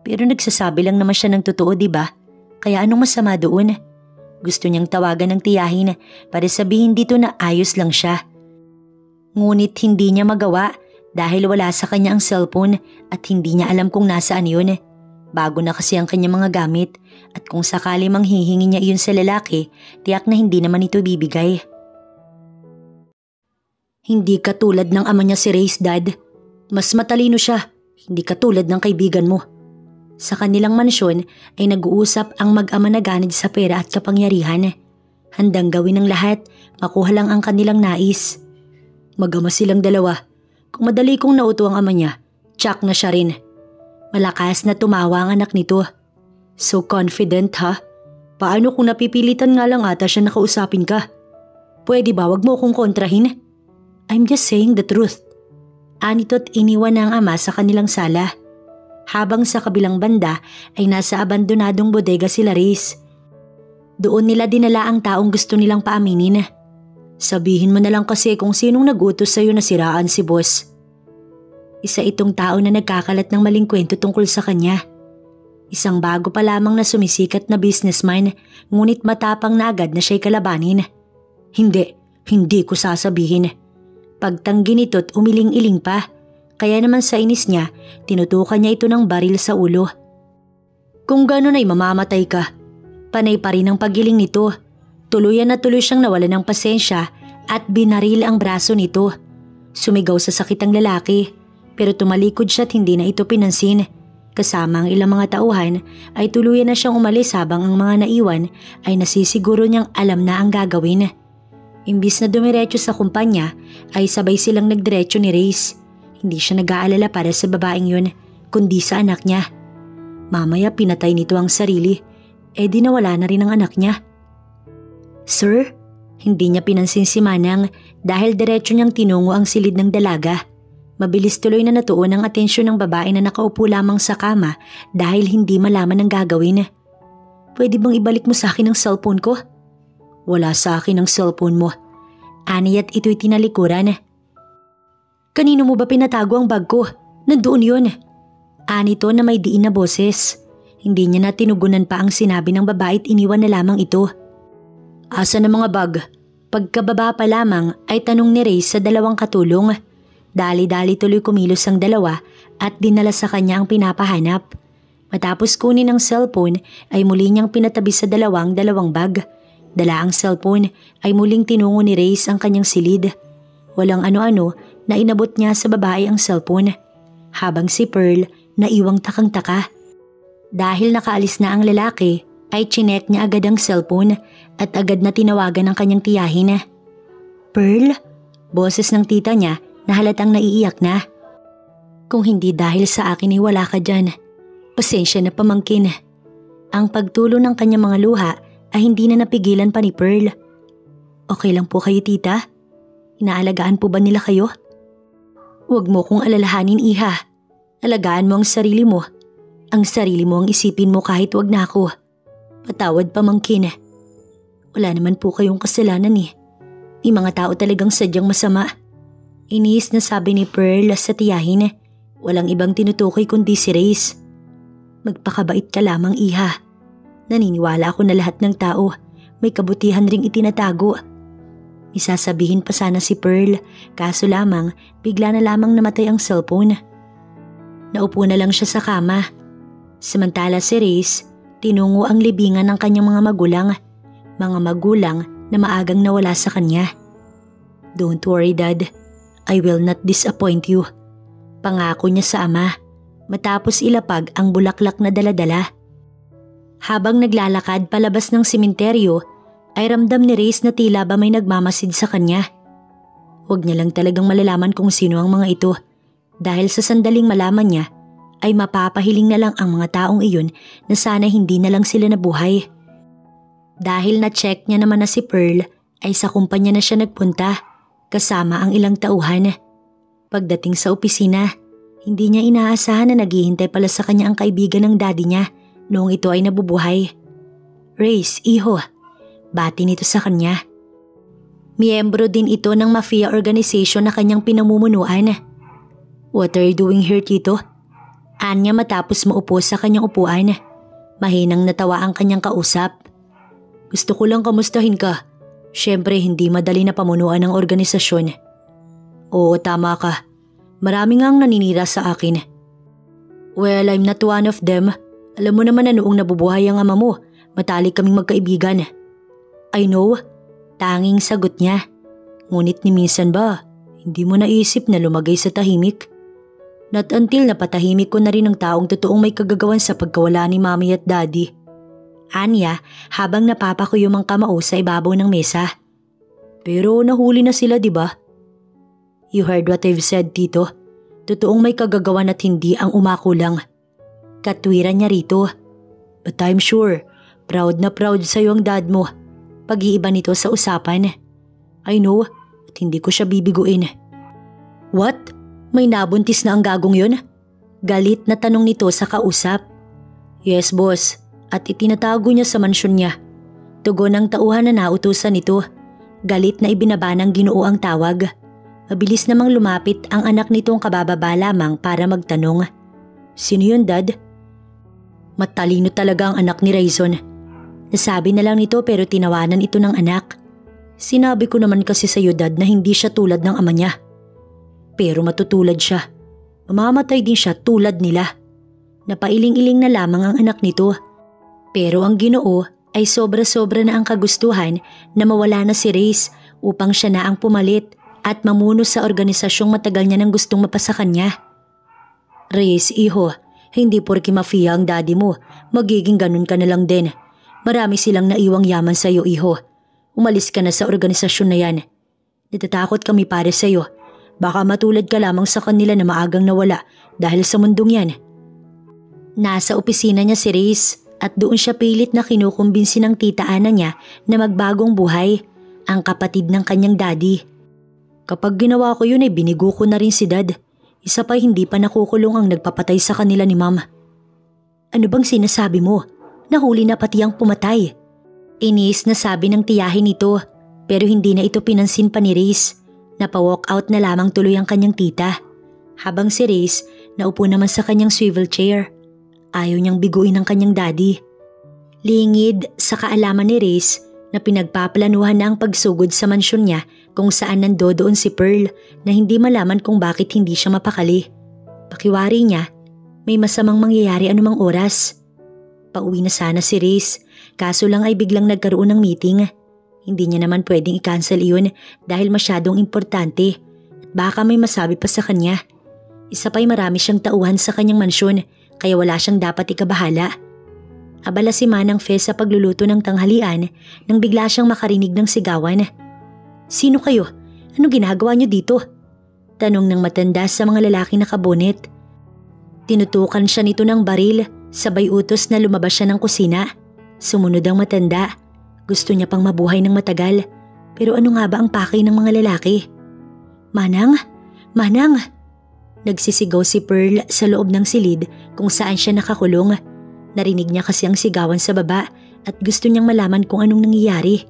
A: Pero nagsasabi lang naman siya ng totoo, diba? Kaya anong masama doon? Gusto niyang tawagan ng tiyahin para sabihin dito na ayos lang siya. Ngunit hindi niya magawa dahil wala sa kanya ang cellphone at hindi niya alam kung nasaan yun. Bago na kasi ang kanyang mga gamit at kung sakali mang hihingi niya iyon sa lalaki, tiyak na hindi naman ito bibigay. Hindi katulad ng ama niya si Reyes, Dad. Mas matalino siya, hindi katulad ng kaibigan mo. Sa kanilang mansyon ay nag-uusap ang mag-ama na ganid sa pera at kapangyarihan. Handang gawin ang lahat, makuha lang ang kanilang nais. Mag-ama silang dalawa. Kung madali kong nauto ang ama niya, tsak na siya rin. Malakas na tumawa ang anak nito. So confident ha? Paano kung napipilitan nga lang ata siya nakausapin ka? Pwede ba wag mo kong kontrahin? I'm just saying the truth. Anito't iniwan na ang ama sa kanilang sala. Habang sa kabilang banda ay nasa abandonadong bodega sila Reyes. Doon nila dinala ang taong gusto nilang paaminin. Sabihin mo na lang kasi kung sinong nag-utos sa'yo na siraan si boss. Isa itong tao na nagkakalat ng maling kwento tungkol sa kanya. Isang bago pa lamang na sumisikat na businessman, ngunit matapang na agad na siya'y kalabanin. Hindi ko sasabihin. Pagtanggi nito't umiling-iling pa, kaya naman sa inis niya, tinutukan niya ito ng baril sa ulo. Kung gano'n ay mamamatay ka. Panay pa rin ang pagiling nito. Tuluyan na tuloy siyang nawalan ng pasensya at binaril ang braso nito. Sumigaw sa sakit ang lalaki, pero tumalikod siya at hindi na ito pinansin. Kasama ang ilang mga tauhan ay tuluyan na siyang umalis habang ang mga naiwan ay nasisiguro niyang alam na ang gagawin. Imbis na dumiretso sa kumpanya ay sabay silang nagdiretso ni Reyes. Hindi siya nag-aalala para sa babaeng yun, kundi sa anak niya. Mamaya pinatay nito ang sarili, di nawala na rin ang anak niya. Sir? Hindi niya pinansin si Manang dahil diretso niyang tinungo ang silid ng dalaga. Mabilis tuloy na natuon ang atensyon ng babae na nakaupo lamang sa kama dahil hindi malaman ang gagawin. Pwede bang ibalik mo sa akin ang cellphone ko? Wala sa akin ang cellphone mo. Aniya't ito'y tinalikuran. Kanino mo ba pinatago ang bag ko? Nandoon yun. Anito na may diin na boses. Hindi niya na tinugunan pa ang sinabi ng babae at iniwan na lamang ito. Asa na mga bag? Pagkababa pa lamang ay tanong ni Reyes sa dalawang katulong. Dali-dali tuloy kumilos ang dalawa at dinala sa kanya ang pinapahanap. Matapos kunin ang cellphone ay muli niyang pinatabi sa dalawang bag. Dala ang cellphone ay muling tinungo ni Reyes ang kanyang silid. Walang ano-ano na inabot niya sa babae ang cellphone. Habang si Pearl naiwang takang-taka. Dahil nakaalis na ang lalaki ay chinek niya agad ang cellphone at agad na tinawagan ang kanyang tiyahin. Pearl? Boses ng tita niya na halatang naiiyak na. Kung hindi dahil sa akin ay wala ka dyan. Pasensya na pamangkin. Ang pagtulo ng kanyang mga luha ay hindi na napigilan pa ni Pearl. Okay lang po kayo tita? Inaalagaan po ba nila kayo? Huwag mo kong alalahanin iha. Alagaan mo ang sarili mo. Ang sarili mo ang isipin mo kahit wag na ako. Patawad pamangkin. Wala naman po kayong kasalanan eh. May mga tao talagang sadyang masama. Iniis na sabi ni Pearl sa tiyahin. Walang ibang tinutukoy kundi si Reyes. Magpakabait ka lamang iha. Naniniwala ako na lahat ng tao may kabutihan ring itinatago. Isasabihin pa sana si Pearl, kaso lamang bigla na lamang namatay ang cellphone. Naupo na lang siya sa kama. Samantala si Reyes, tinungo ang libingan ng kanyang mga magulang na maagang nawala sa kanya. Don't worry Dad, I will not disappoint you. Pangako niya sa ama, matapos ilapag ang bulaklak na daladala. Habang naglalakad palabas ng sementeryo, ay ramdam ni Reyes na tila ba may nagmamasid sa kanya. Huwag niya lang talagang malalaman kung sino ang mga ito, dahil sa sandaling malaman niya ay mapapahiling na lang ang mga taong iyon na sana hindi na lang sila nabuhay. Dahil na-check niya naman na si Pearl ay sa kumpanya na siya nagpunta kasama ang ilang tauhan. Pagdating sa opisina, hindi niya inaasahan na naghihintay pala sa kanya ang kaibigan ng daddy niya noong ito ay nabubuhay. Reyes, iho. Bati nito sa kanya. Miyembro din ito ng mafia organization na kanyang pinamumunuan. What are you doing here, Tito? Anya matapos maupo sa kanyang upuan. Mahinang natawa ang kanyang kausap. Gusto ko lang kamustahin ka. Siyempre hindi madali na pamunuan ng organisasyon. Oo, tama ka. Marami nga ang naninira sa akin. Well, I'm not one of them. Alam mo naman na noong nabubuhay ang ama mo, matalik kaming magkaibigan. I know, tanging sagot niya. Ngunit ni minsan ba, hindi mo naisip na lumagay sa tahimik? Not until napatahimik ko na rin ang taong totoong may kagagawan sa pagkawala ni Mommy at Daddy. Anya habang napapakuyom ang kamao sa ibabaw ng mesa. Pero nahuli na sila, di ba? You heard what I've said, Tito. Totoong may kagagawan at hindi ang umakulang. Katwiran niya rito. But I'm sure, proud na proud sa'yo ang dad mo. Pag-iiba nito sa usapan. I know, at hindi ko siya bibiguin. What? May nabuntis na ang gagong yun? Galit na tanong nito sa kausap. Yes, boss. At itinatago niya sa mansyon niya. Tugon ng tauhan na nautusan nito. Galit na ibinaba ng Ginoo ang tawag. Mabilis namang lumapit ang anak nitong kabababa lamang para magtanong. Sino yun, Dad? Matalino talaga ang anak ni Rayson. Nasabi na lang nito pero tinawanan ito ng anak. Sinabi ko naman kasi sa iyo, Dad, na hindi siya tulad ng ama niya. Pero matutulad siya. Mamamatay din siya tulad nila. Napailing-iling na lamang ang anak nito. Pero ang Ginoo ay sobra-sobra na ang kagustuhan na mawala na si Reyes upang siya na ang pumalit at mamuno sa organisasyong matagal niya nang gustong mapasa kanya. Reyes, iho, hindi porke mafia ang daddy mo, magiging ganun ka na lang din. Marami silang naiwang yaman sa iyo, iho. Umalis ka na sa organisasyon na yan. Natatakot kami para sa iyo. Baka matulad ka lamang sa kanila na maagang nawala dahil sa mundong yan. Nasa opisina niya si Reyes at doon siya pilit na kinukumbinsi ng tita Ana niya na magbagong buhay, ang kapatid ng kanyang daddy. Kapag ginawa ko yun ay binigo ko na rin si Dad. Isa pa hindi pa nakukulong ang nagpapatay sa kanila ni Ma'am. Ano bang sinasabi mo? Nahuli na pati ang pumatay. Inis na sabi ng tiyahin nito pero hindi na ito pinansin pa ni Reyes. Napa-walk out na lamang tuloy ang kanyang tita. Habang si Reyes naupo naman sa kanyang swivel chair. Ayaw niyang biguin ang kanyang daddy. Lingid sa kaalaman ni Reyes na pinagpaplanuhan na ang pagsugod sa mansyon niya kung saan nandoon si Pearl na hindi malaman kung bakit hindi siya mapakali. Pakiwari niya, may masamang mangyayari anumang oras. Pauwi na sana si Reyes, kaso lang ay biglang nagkaroon ng meeting. Hindi niya naman pwedeng i-cancel iyon dahil masyadong importante at baka may masabi pa sa kanya. Isa pa'y marami siyang tauhan sa kanyang mansyon kaya wala siyang dapat ikabahala. Abala si Manang Fez sa pagluluto ng tanghalian nang bigla siyang makarinig ng sigawan. Sino kayo? Ano ginagawa niyo dito? Tanong ng matanda sa mga lalaking nakabonet. Tinutukan siya nito ng baril, sabay utos na lumabas siya ng kusina. Sumunod ang matanda. Gusto niya pang mabuhay ng matagal. Pero ano nga ba ang pakay ng mga lalaki? Manang! Manang! Nagsisigaw si Pearl sa loob ng silid kung saan siya nakakulong. Narinig niya kasi ang sigawan sa baba at gusto niyang malaman kung anong nangyayari.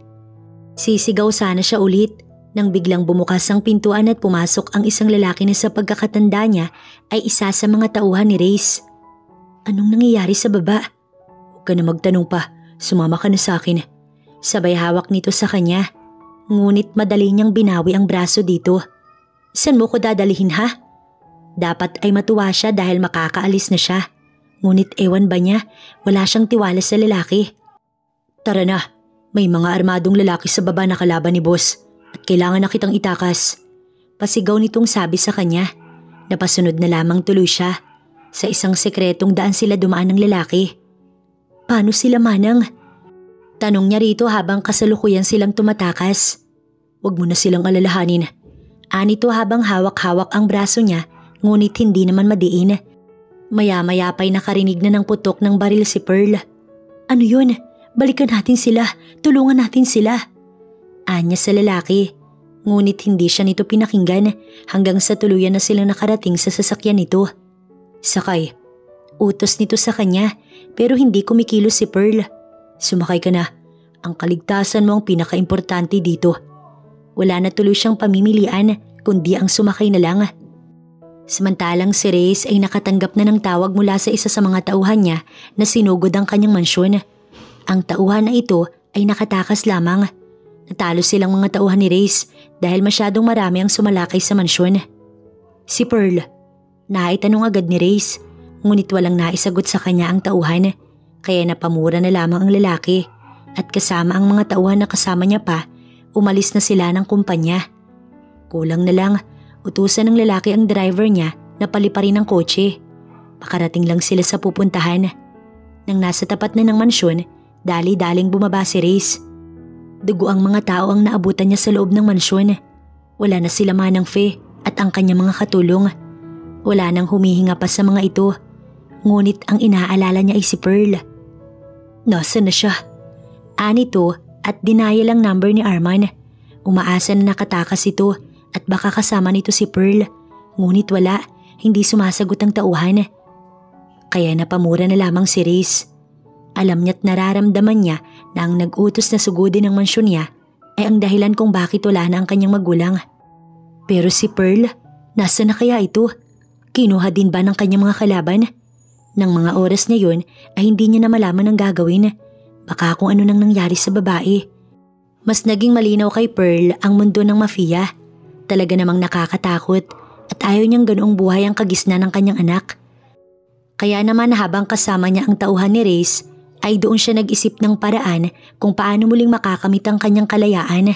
A: Sisigaw sana siya ulit nang biglang bumukas ang pintuan at pumasok ang isang lalaki na sa pagkakatanda niya ay isa sa mga tauhan ni Reyes. Anong nangyayari sa baba? Huwag ka na magtanong pa, sumama ka na sa akin. Sabay hawak nito sa kanya. Ngunit madali niyang binawi ang braso dito. Saan mo ko dadalihin ha? Dapat ay matuwa siya dahil makakaalis na siya. Ngunit ewan ba niya, wala siyang tiwala sa lalaki. Tara na, may mga armadong lalaki sa baba na kalaban ni boss at kailangan na kitang itakas. Pasigaw nitong sabi sa kanya. Napasunod na lamang tuloy siya. Sa isang sekretong daan sila dumaan ng lalaki. Paano sila manang? Tanong niya rito habang kasalukuyan silang tumatakas. Huwag mo na silang alalahanin. Anito habang hawak-hawak ang braso niya ngunit hindi naman madiin. Maya-maya pa'y nakarinig na ng putok ng baril si Pearl. Ano yun? Balikan natin sila. Tulungan natin sila. Anya sa lalaki. Ngunit hindi siya nito pinakinggan hanggang sa tuluyan na silang nakarating sa sasakyan nito. Sakay. Utos nito sa kanya pero hindi kumikilos si Pearl. Sumakay ka na. Ang kaligtasan mo ang pinaka-importante dito. Wala na tuloy siyang pamimilian kundi ang sumakay na lang. Samantalang si Reyes ay nakatanggap na ng tawag mula sa isa sa mga tauhan niya na sinugod ang kanyang mansyon. Ang tauhan na ito ay nakatakas lamang. Natalo silang mga tauhan ni Reyes dahil masyadong marami ang sumalakay sa mansyon. Si Pearl, naitanong agad ni Reyes ngunit walang naisagot sa kanya ang tauhan. Kaya napamura na lamang ang lalaki at kasama ang mga tauhan na kasama niya pa, umalis na sila ng kumpanya. Kulang na lang, utusan ng lalaki ang driver niya na paliparin ang kotse. Makarating lang sila sa pupuntahan. Nang nasa tapat na ng mansyon, dali-daling bumaba si Reyes. Dugo ang mga tao ang naabutan niya sa loob ng mansyon. Wala na sila Manang Fe at ang kanyang mga katulong. Wala nang humihinga pa sa mga ito. Ngunit ang inaalala niya ay si Pearl. Nasaan na siya? Anito at dinaya lang number ni Arman. Umaasa na nakatakas ito at baka kasama nito si Pearl. Ngunit wala, hindi sumasagot ang tauhan. Kaya napamura na lamang si Reyes. Alam niya't nararamdaman niya na ang nag-utos na sugudin ng mansyon niya ay ang dahilan kung bakit wala na ang kanyang magulang. Pero si Pearl, nasa na kaya ito? Kinuha din ba ng kanyang mga kalaban? Nang mga oras na yun ay hindi niya na malaman ang gagawin. Baka kung ano nang nangyari sa babae. Mas naging malinaw kay Pearl ang mundo ng mafia. Talaga namang nakakatakot at ayaw niyang ganoong buhay ang kagisna ng kanyang anak. Kaya naman habang kasama niya ang tauhan ni Reyes ay doon siya nag-isip ng paraan kung paano muling makakamit ang kanyang kalayaan.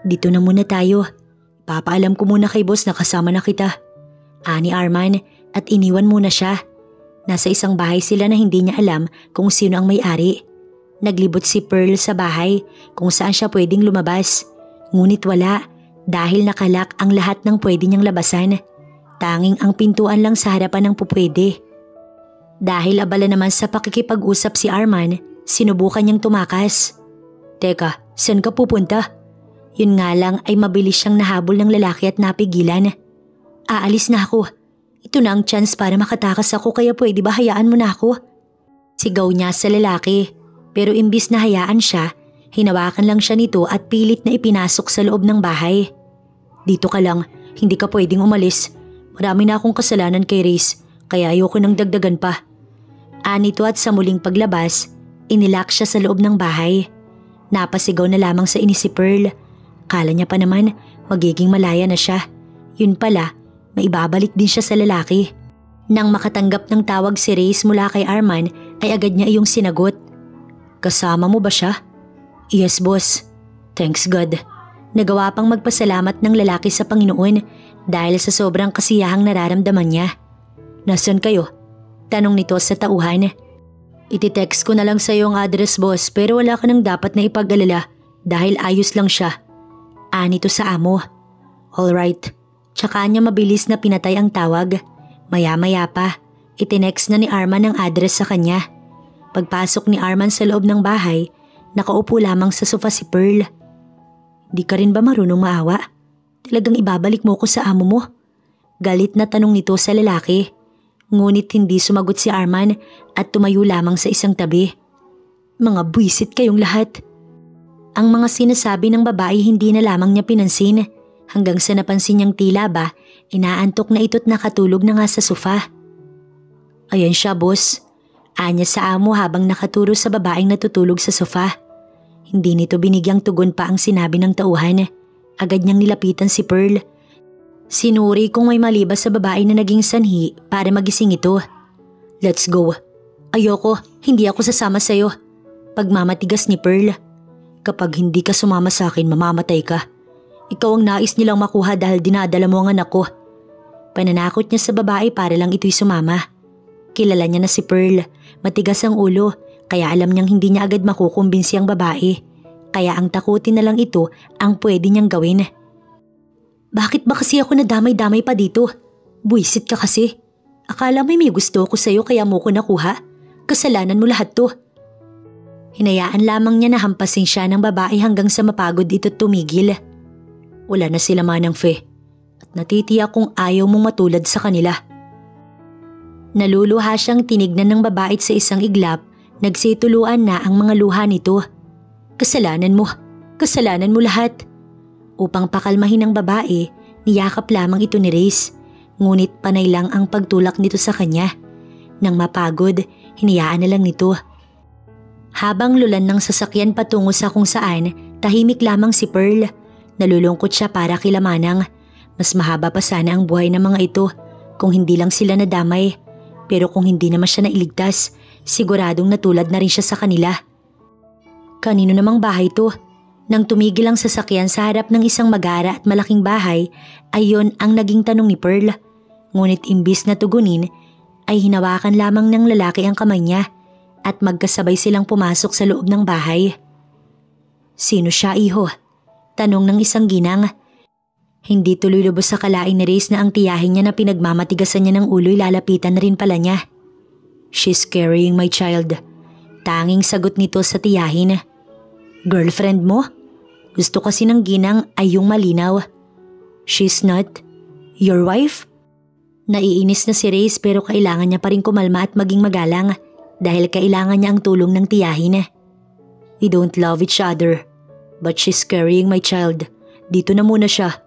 A: Dito na muna tayo. Papaalam ko muna kay boss na kasama na kita. Ani Arman at iniwan muna siya. Nasa isang bahay sila na hindi niya alam kung sino ang may-ari. Naglibot si Pearl sa bahay kung saan siya pwedeng lumabas. Ngunit wala dahil nakalak ang lahat ng pwede niyang labasan. Tanging ang pintuan lang sa harapan ng pupwede. Dahil abala naman sa pakikipag-usap si Arman, sinubukan niyang tumakas. Teka, saan ka pupunta? Yun nga lang ay mabilis siyang nahabol ng lalaki at napigilan. Aalis na ako. Ito na ang chance para makatakas ako kaya pwede ba hayaan mo na ako? Sigaw niya sa lalaki pero imbis na hayaan siya, hinawakan lang siya nito at pilit na ipinasok sa loob ng bahay. Dito ka lang, hindi ka pwedeng umalis. Marami na akong kasalanan kay Reyes kaya ayoko nang dagdagan pa. Anito at sa muling paglabas, inilak siya sa loob ng bahay. Napasigaw na lamang sa inis si Pearl. Kala niya pa naman magiging malaya na siya. Yun pala, maibabalik din siya sa lalaki. Nang makatanggap ng tawag si Reyes mula kay Arman ay agad niya iyong sinagot. Kasama mo ba siya? Yes boss. Thanks God. Nagawa pang magpasalamat ng lalaki sa Panginoon dahil sa sobrang kasiyahang nararamdaman niya. Nasaan kayo? Tanong nito sa tauhan. Iti-text ko na lang sa iyo ang address boss pero wala ka nang dapat na ipag-alala dahil ayos lang siya. Anito sa amo. Alright. Tsaka niya mabilis na pinatay ang tawag. Maya-maya pa, Itinext na ni Arman ang address sa kanya. Pagpasok ni Arman sa loob ng bahay, nakaupo lamang sa sofa si Pearl. Di ka rin ba marunong maawa? Talagang ibabalik mo ko sa amo mo? Galit na tanong nito sa lalaki. Ngunit hindi sumagot si Arman at tumayo lamang sa isang tabi. Mga buwisit kayong lahat. Ang mga sinasabi ng babae hindi na lamang niya pinansin hanggang sa napansin niyang tila ba inaantok na ito't nakatulog na nga sa sofa. Ayan siya, boss. Anya sa amo habang nakaturo sa babaeng natutulog sa sofa. Hindi nito binigyang tugon pa ang sinabi ng tauhan. Agad niyang nilapitan si Pearl. Sinuri kung may mali ba sa babae na naging sanhi para magising ito. Let's go. Ayoko, hindi ako sasama sa'yo. Pagmamatigas ni Pearl. Kapag hindi ka sumama sa akin, mamamatay ka. Ikaw ang nais nilang makuha dahil dinadala mo ang anak ko. Pananakot niya sa babae para lang ito'y sumama. Kilala niya na si Pearl, matigas ang ulo, kaya alam niyang hindi niya agad makukumbinsi ang babae. Kaya ang takutin na lang ito ang pwede niyang gawin. Bakit ba kasi ako nadamay-damay pa dito? Buisit ka kasi. Akala mo may gusto ko sa'yo kaya mo ko nakuha? Kasalanan mo lahat to. Hinayaan lamang niya na hampasin siya ng babae hanggang sa mapagod ito't tumigil. Wala na sila manang fe. At natitiyak kung ayaw mong matulad sa kanila. Naluluha siyang tinignan ng babae sa isang iglap, nagsituluan na ang mga luha nito. Kasalanan mo lahat. Upang pakalmahin ng babae, niyakap lamang ito ni Reyes, ngunit panay lang ang pagtulak nito sa kanya. Nang mapagod, hinayaan na lang nito. Habang lulan ng sasakyan patungo sa kung saan, tahimik lamang si Pearl. Nalulungkot siya para kila Manang. Mas mahaba pa sana ang buhay ng mga ito kung hindi lang sila nadamay. Pero kung hindi naman siya nailigtas, siguradong natulad na rin siya sa kanila. Kanino namang bahay to? Nang tumigil ang sasakyan sa harap ng isang magara at malaking bahay, ayon ang naging tanong ni Pearl. Ngunit imbis na tugunin, ay hinawakan lamang ng lalaki ang kamay niya at magkasabay silang pumasok sa loob ng bahay. Sino siya, iho? Tanong ng isang ginang. Hindi tuloy lubos sa kalain ni Reyes na ang tiyahin niya na pinagmamatigasan niya ng ulo'y lalapitan na rin pala niya. She's carrying my child. Tanging sagot nito sa tiyahin. Girlfriend mo? Gusto kasi ng ginang ay yung malinaw. She's not your wife? Naiinis na si Reyes pero kailangan niya pa rin kumalma at maging magalang dahil kailangan niya ang tulong ng tiyahin. We don't love each other, but she's carrying my child. Dito na muna siya.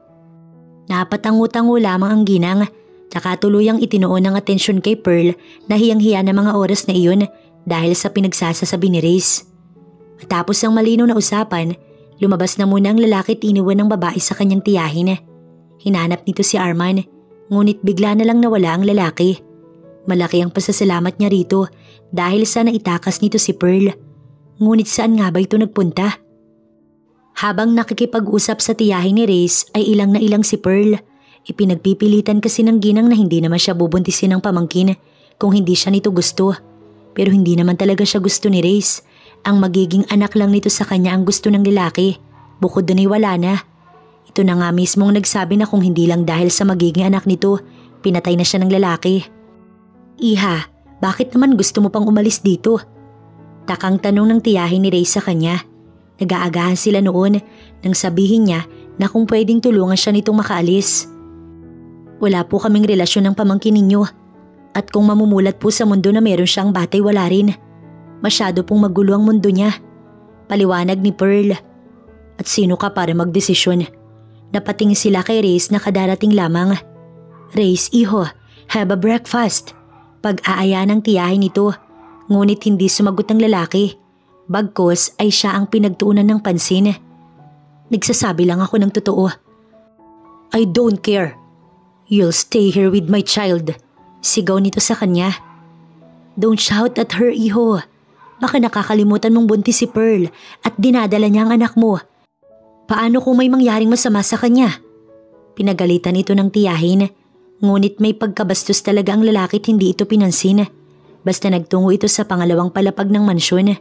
A: Napatango-tango lamang ang ginang, tsaka tuluyang itinoon ng atensyon kay Pearl na hiyang-hiya na mga oras na iyon dahil sa pinagsasasabi ni Reyes. Matapos ang malinaw na usapan, lumabas na muna ang lalaki at iniwan ng babae sa kanyang tiyahin. Hinanap nito si Arman, ngunit bigla na lang nawala ang lalaki. Malaki ang pasasalamat niya rito dahil sa naitakas nito si Pearl. Ngunit saan nga ba ito nagpunta? Habang nakikipag-usap sa tiyahin ni Reyes ay ilang na ilang si Pearl. Ipinagpipilitan kasi ng ginang na hindi naman siya bubuntisin ng pamangkin kung hindi siya nito gusto. Pero hindi naman talaga siya gusto ni Reyes. Ang magiging anak lang nito sa kanya ang gusto ng lalaki. Bukod doon ay wala na. Ito na nga mismong nagsabi na kung hindi lang dahil sa magiging anak nito, pinatay na siya ng lalaki. Iha, bakit naman gusto mo pang umalis dito? Takang tanong ng tiyahin ni Reyes sa kanya. Nag-aagahan sila noon nang sabihin niya na kung pwedeng tulungan siya nitong makaalis. Wala po kaming relasyon ng pamangkin ninyo at kung mamumulat po sa mundo na meron siyang batay wala rin. Masyado pong magulo ang mundo niya. Paliwanag ni Pearl. At sino ka para magdesisyon? Napatingin sila kay Reyes na kadarating lamang. Reyes, iho, have a breakfast. Pag-aaya ng tiyahin nito, ngunit hindi sumagot ang lalaki. Bagkos ay siya ang pinagtuunan ng pansin. Nagsasabi lang ako ng totoo. I don't care. You'll stay here with my child. Sigaw nito sa kanya. Don't shout at her, iho. Baka nakakalimutan mong buntis si Pearl at dinadala niya ang anak mo. Paano kung may mangyaring masama sa kanya? Pinagalitan ito ng tiyahin, ngunit may pagkabastos talaga ang lalaki at hindi ito pinansin. Basta nagtungo ito sa pangalawang palapag ng mansyon.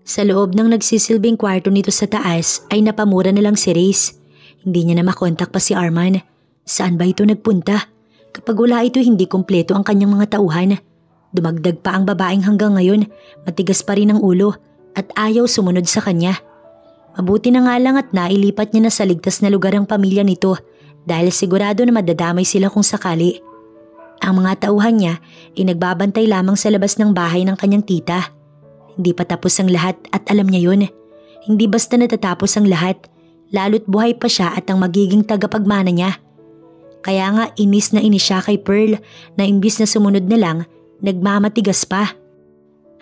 A: Sa loob ng nagsisilbing kwarto nito sa taas ay napamura na lang si Reyes. Hindi niya na makontak pa si Arman. Saan ba ito nagpunta? Kapag wala ito hindi kumpleto ang kanyang mga tauhan. Dumagdag pa ang babaeng hanggang ngayon, matigas pa rin ang ulo at ayaw sumunod sa kanya. Mabuti na nga lang at nailipat niya na sa ligtas na lugar ang pamilya nito dahil sigurado na madadamay sila kung sakali. Ang mga tauhan niya ay nagbabantay lamang sa labas ng bahay ng kanyang tita. Hindi pa tapos ang lahat at alam niya yun. Hindi basta natatapos ang lahat, lalo't buhay pa siya at ang magiging tagapagmana niya. Kaya nga inis na inis siya kay Pearl na imbis na sumunod na lang, nagmamatigas pa.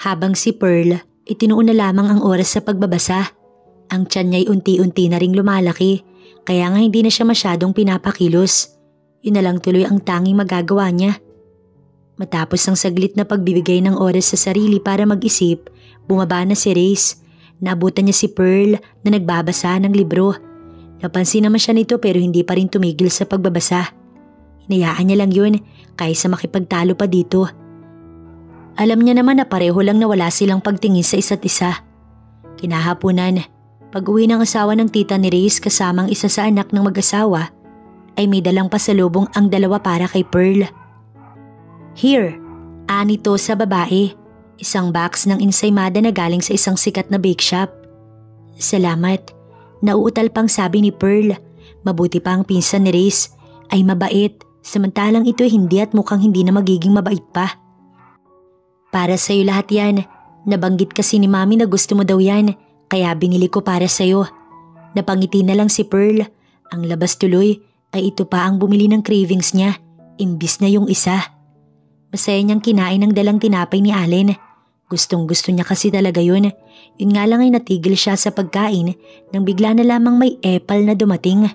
A: Habang si Pearl, itinuon na lamang ang oras sa pagbabasa. Ang tiyan niya'y unti-unti na ring lumalaki, kaya nga hindi na siya masyadong pinapakilos. Yun na lang tuloy ang tanging magagawa niya. Matapos ang saglit na pagbibigay ng oras sa sarili para mag-isip, bumaba na si Reyes. Naabutan niya si Pearl na nagbabasa ng libro. Napansin naman siya nito pero hindi pa rin tumigil sa pagbabasa. Hinayaan niya lang yun kaysa makipagtalo pa dito. Alam niya naman na pareho lang na wala silang pagtingin sa isa't isa. Kinahaponan, pag-uwi ng asawa ng tita ni Reyes kasamang isa sa anak ng mag-asawa, ay may dalang pasalubong ang dalawa para kay Pearl. Here, anito sa babae, isang box ng ensaymada na galing sa isang sikat na bake shop. Salamat, nauutal pang sabi ni Pearl. Mabuti pa ang pinsan ni Reyes, ay mabait, samantalang ito hindi at mukhang hindi na magiging mabait pa. Para sa'yo lahat yan, nabanggit kasi ni Mami na gusto mo daw yan, kaya binili ko para sa'yo. Napangiti na lang si Pearl, ang labas tuloy ay ito pa ang bumili ng cravings niya, imbis na yung isa. Masaya niyang kinain ng dalang tinapay ni Allen. Gustong gusto niya kasi talaga yun. Yun nga lang ay natigil siya sa pagkain nang bigla na lamang may epal na dumating.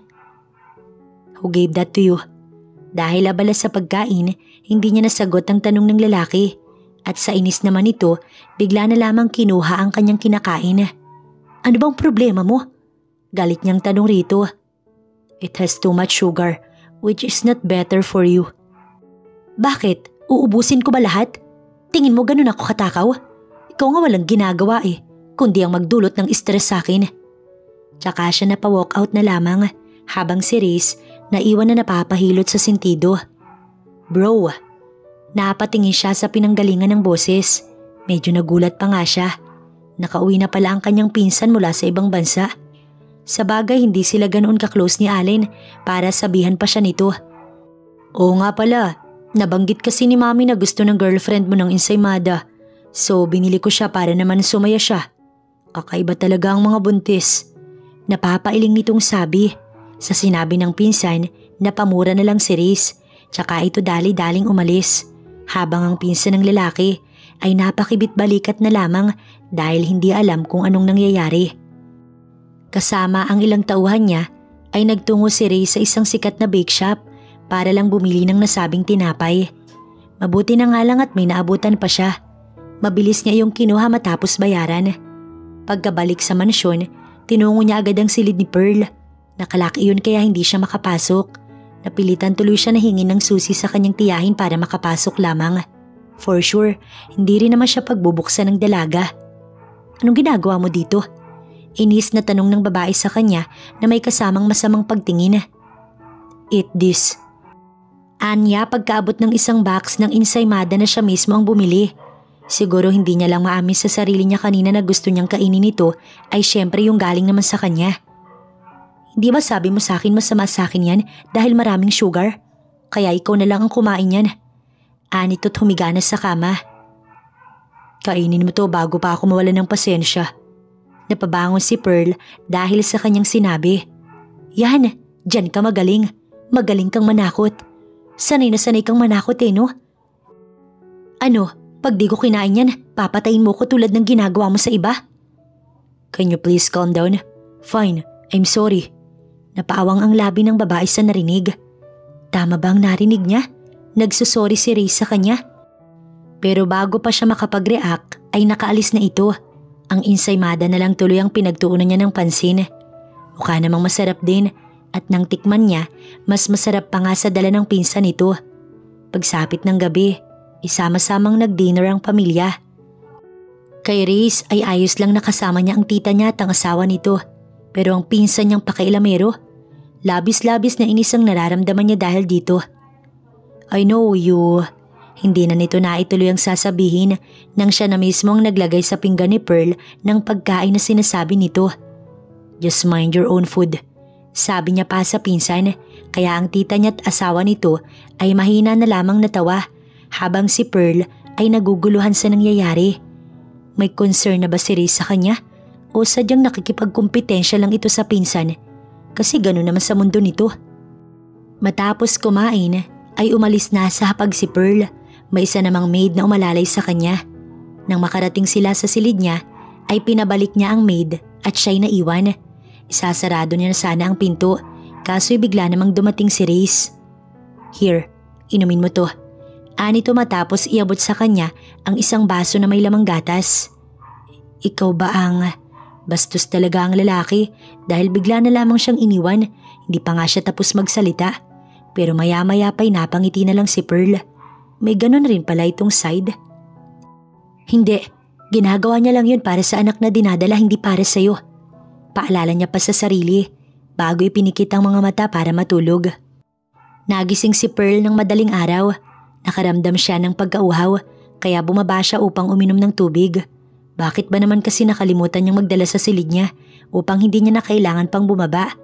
A: Who gave that to you? Dahil abala sa pagkain, hindi niya nasagot ang tanong ng lalaki. At sa inis naman ito, bigla na lamang kinuha ang kanyang kinakain. Ano bang problema mo? Galit niyang tanong rito. It has too much sugar, which is not better for you. Bakit? Uubusin ko ba lahat? Tingin mo ganun ako katakaw? Ikaw nga walang ginagawa kundi ang magdulot ng stress sa akin. Tsaka siya napawalk out na lamang habang si Reyes naiwan na napapahilot sa sentido. Bro, napatingin siya sa pinanggalingan ng boses. Medyo nagulat pa nga siya. Nakauwi na pala ang kanyang pinsan mula sa ibang bansa. Sa bagay hindi sila ganoon ka-close ni Allen para sabihan pa siya nito. Oo nga pala, nabanggit kasi ni Mami na gusto ng girlfriend mo ng ensaymada. So binili ko siya para naman sumaya siya. Kakaiba talaga ang mga buntis. Napapailing nitong sabi. Sa sinabi ng pinsan, napamura na lang si Reyes. Tsaka ito dali-daling umalis. Habang ang pinsan ng lalaki ay napakibit balikat na lamang dahil hindi alam kung anong nangyayari. Kasama ang ilang tauhan niya ay nagtungo si Reyes sa isang sikat na bake shop para lang bumili ng nasabing tinapay. Mabuti na nga lang at may naabutan pa siya. Mabilis niya yung kinuha matapos bayaran. Pagkabalik sa mansyon, tinungo niya agad ang silid ni Pearl. Nakalaki yun kaya hindi siya makapasok. Napilitan tuloy siya na hingin ng susi sa kanyang tiyahin para makapasok lamang. For sure, hindi rin naman siya pagbubuksan ng dalaga. Anong ginagawa mo dito? Inis na tanong ng babae sa kanya na may kasamang masamang pagtingin. Eat this. Anya pagkaabot ng isang box ng ensaymada na siya mismo ang bumili. Siguro hindi niya lang maamin sa sarili niya kanina na gusto niyang kainin ito ay syempre yung galing naman sa kanya. Hindi ba sabi mo sa akin masama sa akin yan dahil maraming sugar? Kaya ikaw na lang ang kumain yan. Anito't humiga na sa kama. Kainin mo to bago pa ako mawala ng pasensya. Napabangon si Pearl dahil sa kanyang sinabi. Yan, dyan ka magaling. Magaling kang manakot. Sanay na sanay kang manakot no? Ano, pag di ko kinain yan, papatayin mo ko tulad ng ginagawa mo sa iba? Can you please calm down? Fine, I'm sorry. Napaawang ang labi ng babae sa narinig. Tama ba ang narinig niya? Nagsusorry si Reyes sa kanya? Pero bago pa siya makapag-react ay nakaalis na ito. Ang ensaymada na lang tuloy ang pinagtuunan niya ng pansin. Mukha namang masarap din at nang tikman niya, mas masarap pa nga sa dala ng pinsan nito. Pagsapit ng gabi, isama-samang nag-dinner ang pamilya. Kay Reyes ay ayos lang nakasama niya ang tita niya at ang asawa nito. Pero ang pinsan niyang pakailamero, labis-labis na inis ang nararamdaman niya dahil dito. I know you. Hindi na nito naituloy ang sasabihin nang siya na mismo ang naglagay sa pinggan ni Pearl ng pagkain na sinasabi nito. Just mind your own food. Sabi niya pa sa pinsan, kaya ang tita niya at asawa nito ay mahina na lamang natawa habang si Pearl ay naguguluhan sa nangyayari. May concern na ba si Ray sa kanya? O sadyang nakikipagkumpetensya lang ito sa pinsan? Kasi gano'n naman sa mundo nito. Matapos kumain ay umalis na sa hapag si Pearl. May isa namang maid na umalalay sa kanya. Nang makarating sila sa silid niya ay pinabalik niya ang maid at siya'y naiwan. Isasarado niya na sana ang pinto kaso'y bigla namang dumating si Reyes. Here, inumin mo to. Anito matapos iabot sa kanya ang isang baso na may lamang gatas. Ikaw ba ang... Bastos talaga ang lalaki dahil bigla na lamang siyang iniwan. Hindi pa nga siya tapos magsalita. Pero maya-maya pa'y napangiti na lang si Pearl. May ganun rin pala itong side. Hindi, ginagawa niya lang yun para sa anak na dinadala, hindi para sa'yo. Paalala niya pa sa sarili bago ipinikit ang mga mata para matulog. Nagising si Pearl ng madaling araw. Nakaramdam siya ng pagkauhaw kaya bumaba siya upang uminom ng tubig. Bakit ba naman kasi nakalimutan niyang magdala sa silid niya upang hindi niya na kailangan pang bumaba?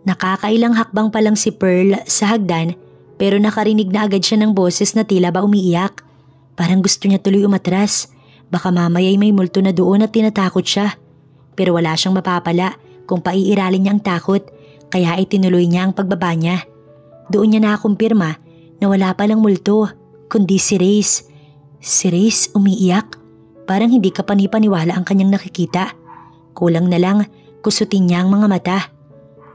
A: Nakakailang hakbang pa lang si Pearl sa hagdan pero nakarinig na agad siya ng boses na tila ba umiiyak. Parang gusto niya tuloy umatras. Baka mamaya'y may multo na doon at tinatakot siya. Pero wala siyang mapapala kung paiiralin niya ang takot kaya itinuloy niya ang pagbaba niya. Doon niya nakakumpirma na wala palang multo kundi si Reyes. Si Reyes umiiyak? Parang hindi ka panipaniwala ang kanyang nakikita. Kulang na lang kusutin niya ang mga mata.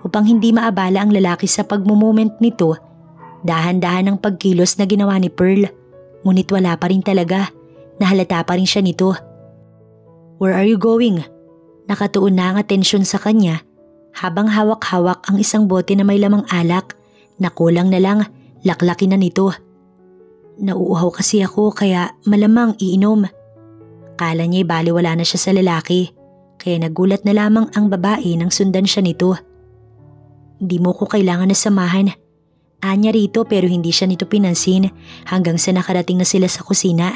A: Upang hindi maabala ang lalaki sa pagmumoment nito, dahan-dahan ang pagkilos na ginawa ni Pearl. Ngunit wala pa rin talaga. Nahalata pa rin siya nito. Where are you going? Nakatuon na ang atensyon sa kanya habang hawak-hawak ang isang bote na may lamang alak na kulang na lang laklakin na nito. Nauuhaw kasi ako kaya malamang iinom. Kala niya'y baliwala na siya sa lalaki kaya nagulat na lamang ang babae nang sundan siya nito. Hindi mo ko kailangan na samahan. Anya rito pero hindi siya nito pinansin hanggang sa nakarating na sila sa kusina.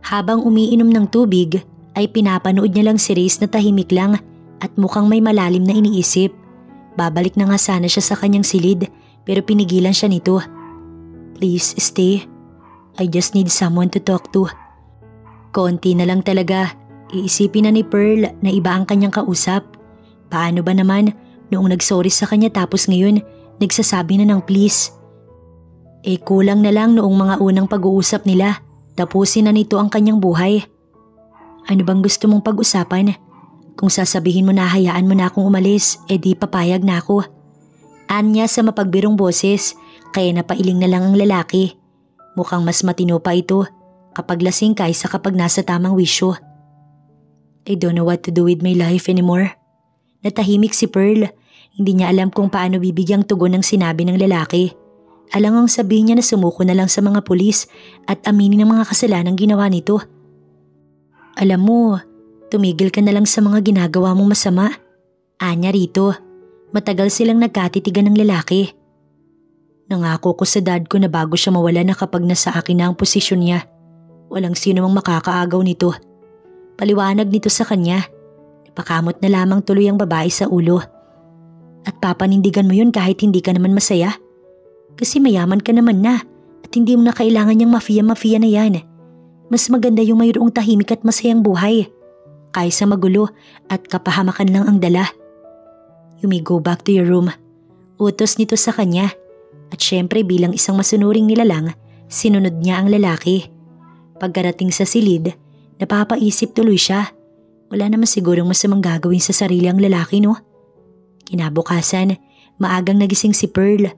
A: Habang umiinom ng tubig ay pinapanood niya lang si Reyes na tahimik lang at mukhang may malalim na iniisip. Babalik na nga sana siya sa kanyang silid pero pinigilan siya nito. Please stay. I just need someone to talk to. Konti na lang talaga. Iisipin na ni Pearl na iba ang kanyang kausap. Paano ba naman noong nagsorry sa kanya tapos ngayon nagsasabi na ng please? Kulang na lang noong mga unang pag-uusap nila. Tapusin na nito ang kanyang buhay. Ano bang gusto mong pag-usapan? Kung sasabihin mo na hayaan mo na akong umalis, di papayag na ako. Anya sa mapagbirong boses kaya napailing na lang ang lalaki. Mukhang mas matino pa ito kapag lasing kaysa kapag nasa tamang wisyo. I don't know what to do with my life anymore. Natahimik si Pearl. Hindi niya alam kung paano bibigyang tugon ng sinabi ng lalaki. Alangang sabihin niya na sumuko na lang sa mga pulis at aminin ang mga kasalanang ginawa nito. Alam mo, tumigil ka na lang sa mga ginagawa mong masama. Anya rito. Matagal silang nagkatitigan ng lalaki. Nangako ko sa dad ko na bago siya mawala na kapag nasa akin na ang posisyon niya. Walang sino mang makakaagaw nito. Paliwanag nito sa kanya. Napakamot na lamang tuloy ang babae sa ulo. At papanindigan mo yun kahit hindi ka naman masaya. Kasi mayaman ka naman na at hindi mo na kailangan yung mafia-mafia na yan. Mas maganda yung mayroong tahimik at masayang buhay kaysa magulo at kapahamakan lang ang dala. You may go back to your room. Utos nito sa kanya. At syempre bilang isang masunuring nilalang, sinunod niya ang lalaki. Pagkarating sa silid, napapaisip tuloy siya. Wala naman sigurong masamang gagawin sa sarili ang lalaki, no? Kinabukasan, maagang nagising si Pearl.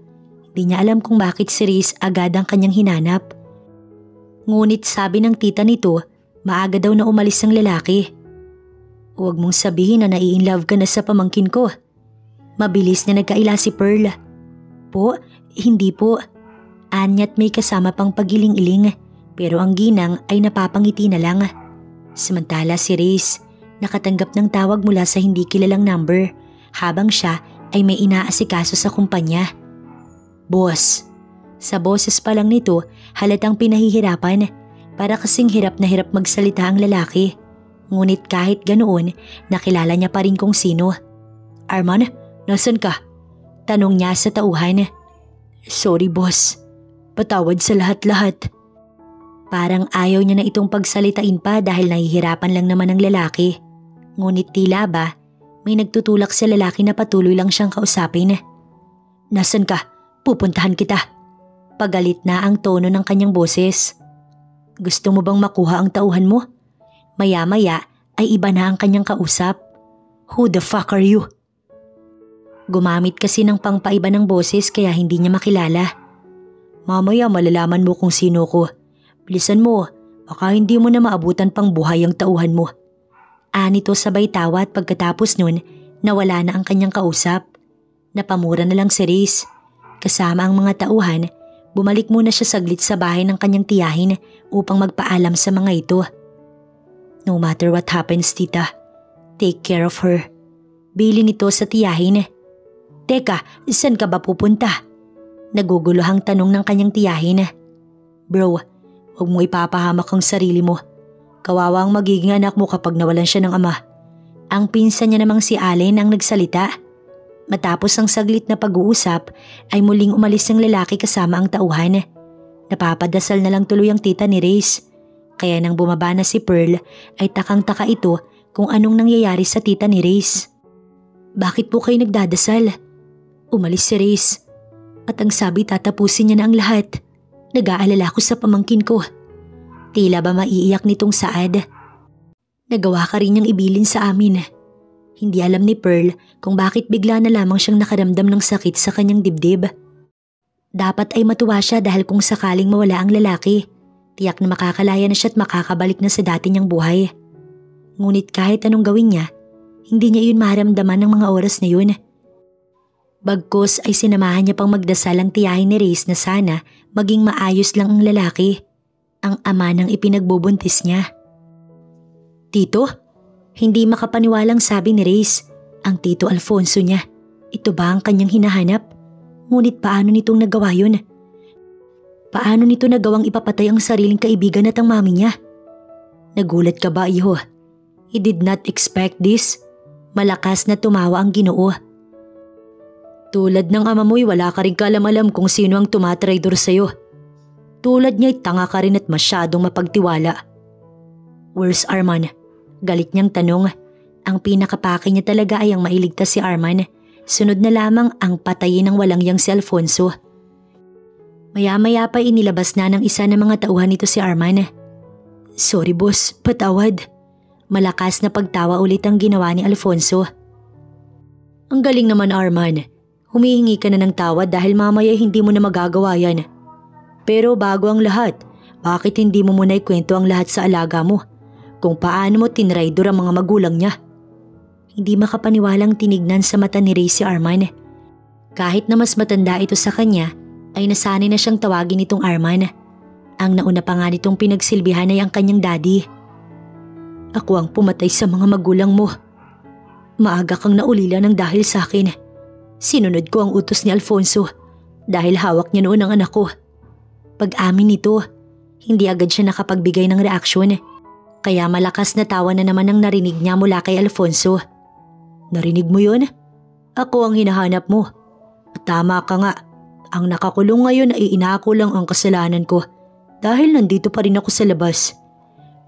A: Hindi niya alam kung bakit si Reyes agad ang kanyang hinanap. Ngunit sabi ng tita nito, maaga daw na umalis ang lalaki. Huwag mong sabihin na nai-inlove ka na sa pamangkin ko. Mabilis na nagkaila si Pearl. Po, hindi po. Anya't may kasama pang pagiling-iling pero ang ginang ay napapangiti na lang. Samantala si Reyes, nakatanggap ng tawag mula sa hindi kilalang number habang siya ay may inaasikaso sa kumpanya. Boss, Sa boses pa lang nito, halatang pinahihirapan. Para kasing hirap na hirap magsalita ang lalaki. Ngunit kahit ganoon, nakilala niya pa rin kung sino. "Arman, nasan ka?" tanong niya sa tauhan. "Sorry boss, patawad sa lahat-lahat." Parang ayaw niya na itong pagsalitain pa dahil nahihirapan lang naman ang lalaki. Ngunit tila ba, may nagtutulak sa lalaki na patuloy lang siyang kausapin. "Nasan ka? Pupuntahan kita." Pagalit na ang tono ng kanyang boses. "Gusto mo bang makuha ang tauhan mo?" Maya-maya ay iba na ang kanyang kausap. "Who the fuck are you?" Gumamit kasi ng pangpaiba ng boses kaya hindi niya makilala. "Mamaya malalaman mo kung sino ko. Bilisan mo, baka hindi mo na maabutan pang buhay ang tauhan mo." Anito sabay tawa at pagkatapos nun, nawala na ang kanyang kausap. Napamura na lang si Riz. Kasama ang mga tauhan, bumalik muna siya saglit sa bahay ng kanyang tiyahin upang magpaalam sa mga ito. "No matter what happens, tita, take care of her." Bili nito sa tiyahin. "Teka, saan ka ba pupunta?" Naguguluhang tanong ng kanyang tiyahin. "Bro, huwag mo ipapahamak ang sarili mo. Kawawa ang magiging anak mo kapag nawalan siya ng ama." Ang pinsan niya namang si Allen ang nagsalita. Matapos ang saglit na pag-uusap ay muling umalis ang lalaki kasama ang tauhan. Napapadasal na lang tuloy ang tita ni Riz. Kaya nang bumaba na si Pearl ay takang-taka ito kung anong nangyayari sa tita ni Riz. "Bakit po kayo nagdadasal?" Umalis si Riz. "At ang sabi tatapusin niya na ang lahat. Nag-aalala ko sa pamangkin ko." Tila ba maiiyak nitong Saad. "Nagawa ka rin niyang ibilin sa amin." Hindi alam ni Pearl kung bakit bigla na lamang siyang nakaramdam ng sakit sa kanyang dibdib. Dapat ay matuwa siya dahil kung sakaling mawala ang lalaki, tiyak na makakalaya na siya at makakabalik na sa dati niyang buhay. Ngunit kahit anong gawin niya, hindi niya yun maramdaman ng mga oras na yun. Bagkus ay sinamahan niya pang magdasal ang tiyahin ni Riz na sana maging maayos lang ang lalaki, ang ama ng ipinagbubuntis niya. "Tito?" Hindi makapaniwalang sabi ni Riz, ang Tito Alfonso niya. Ito ba ang kanyang hinahanap? Ngunit paano nitong nagawa yun? Paano nito nagawang ipapatay ang sariling kaibigan at ang mami niya? "Nagulat ka ba, iho? He did not expect this." Malakas na tumawa ang Ginoo. "Tulad ng ama mo'y wala ka rin kalam-alam kung sino ang tumatraidor sa'yo. Tulad niya'y tanga ka rin at masyadong mapagtiwala." "Where's Arman?" Galit niyang tanong. Ang pinakapake niya talaga ay ang mailigtas si Arman. Sunod na lamang ang patayin ng walang yang si Alfonso. Maya-maya pa inilabas na ng isa ng mga tauhan nito si Arman. "Sorry boss, patawad." Malakas na pagtawa ulit ang ginawa ni Alfonso. "Ang galing naman Arman. Humihingi ka na ng tawad dahil mamaya hindi mo na magagawa yan. Pero bago ang lahat, bakit hindi mo muna ikwento ang lahat sa alaga mo? Kung paano mo tinraidor ang mga magulang niya?" Hindi makapaniwalang tinignan sa mata ni Ray si Arman. Kahit na mas matanda ito sa kanya, ay nasanay na siyang tawagin itong Arman. Ang nauna pa nga nitong pinagsilbihan ay ang kanyang daddy. "Ako ang pumatay sa mga magulang mo. Maaga kang naulila ng dahil sa akin. Sinunod ko ang utos ni Alfonso dahil hawak niya noon ang anak ko." Pag-amin nito, hindi agad siya nakapagbigay ng reaksyon. Kaya malakas na tawa na naman ang narinig niya mula kay Alfonso. "Narinig mo yun? Ako ang hinahanap mo. At tama ka nga, ang nakakulong ngayon ay inako lang ang kasalanan ko dahil nandito pa rin ako sa labas.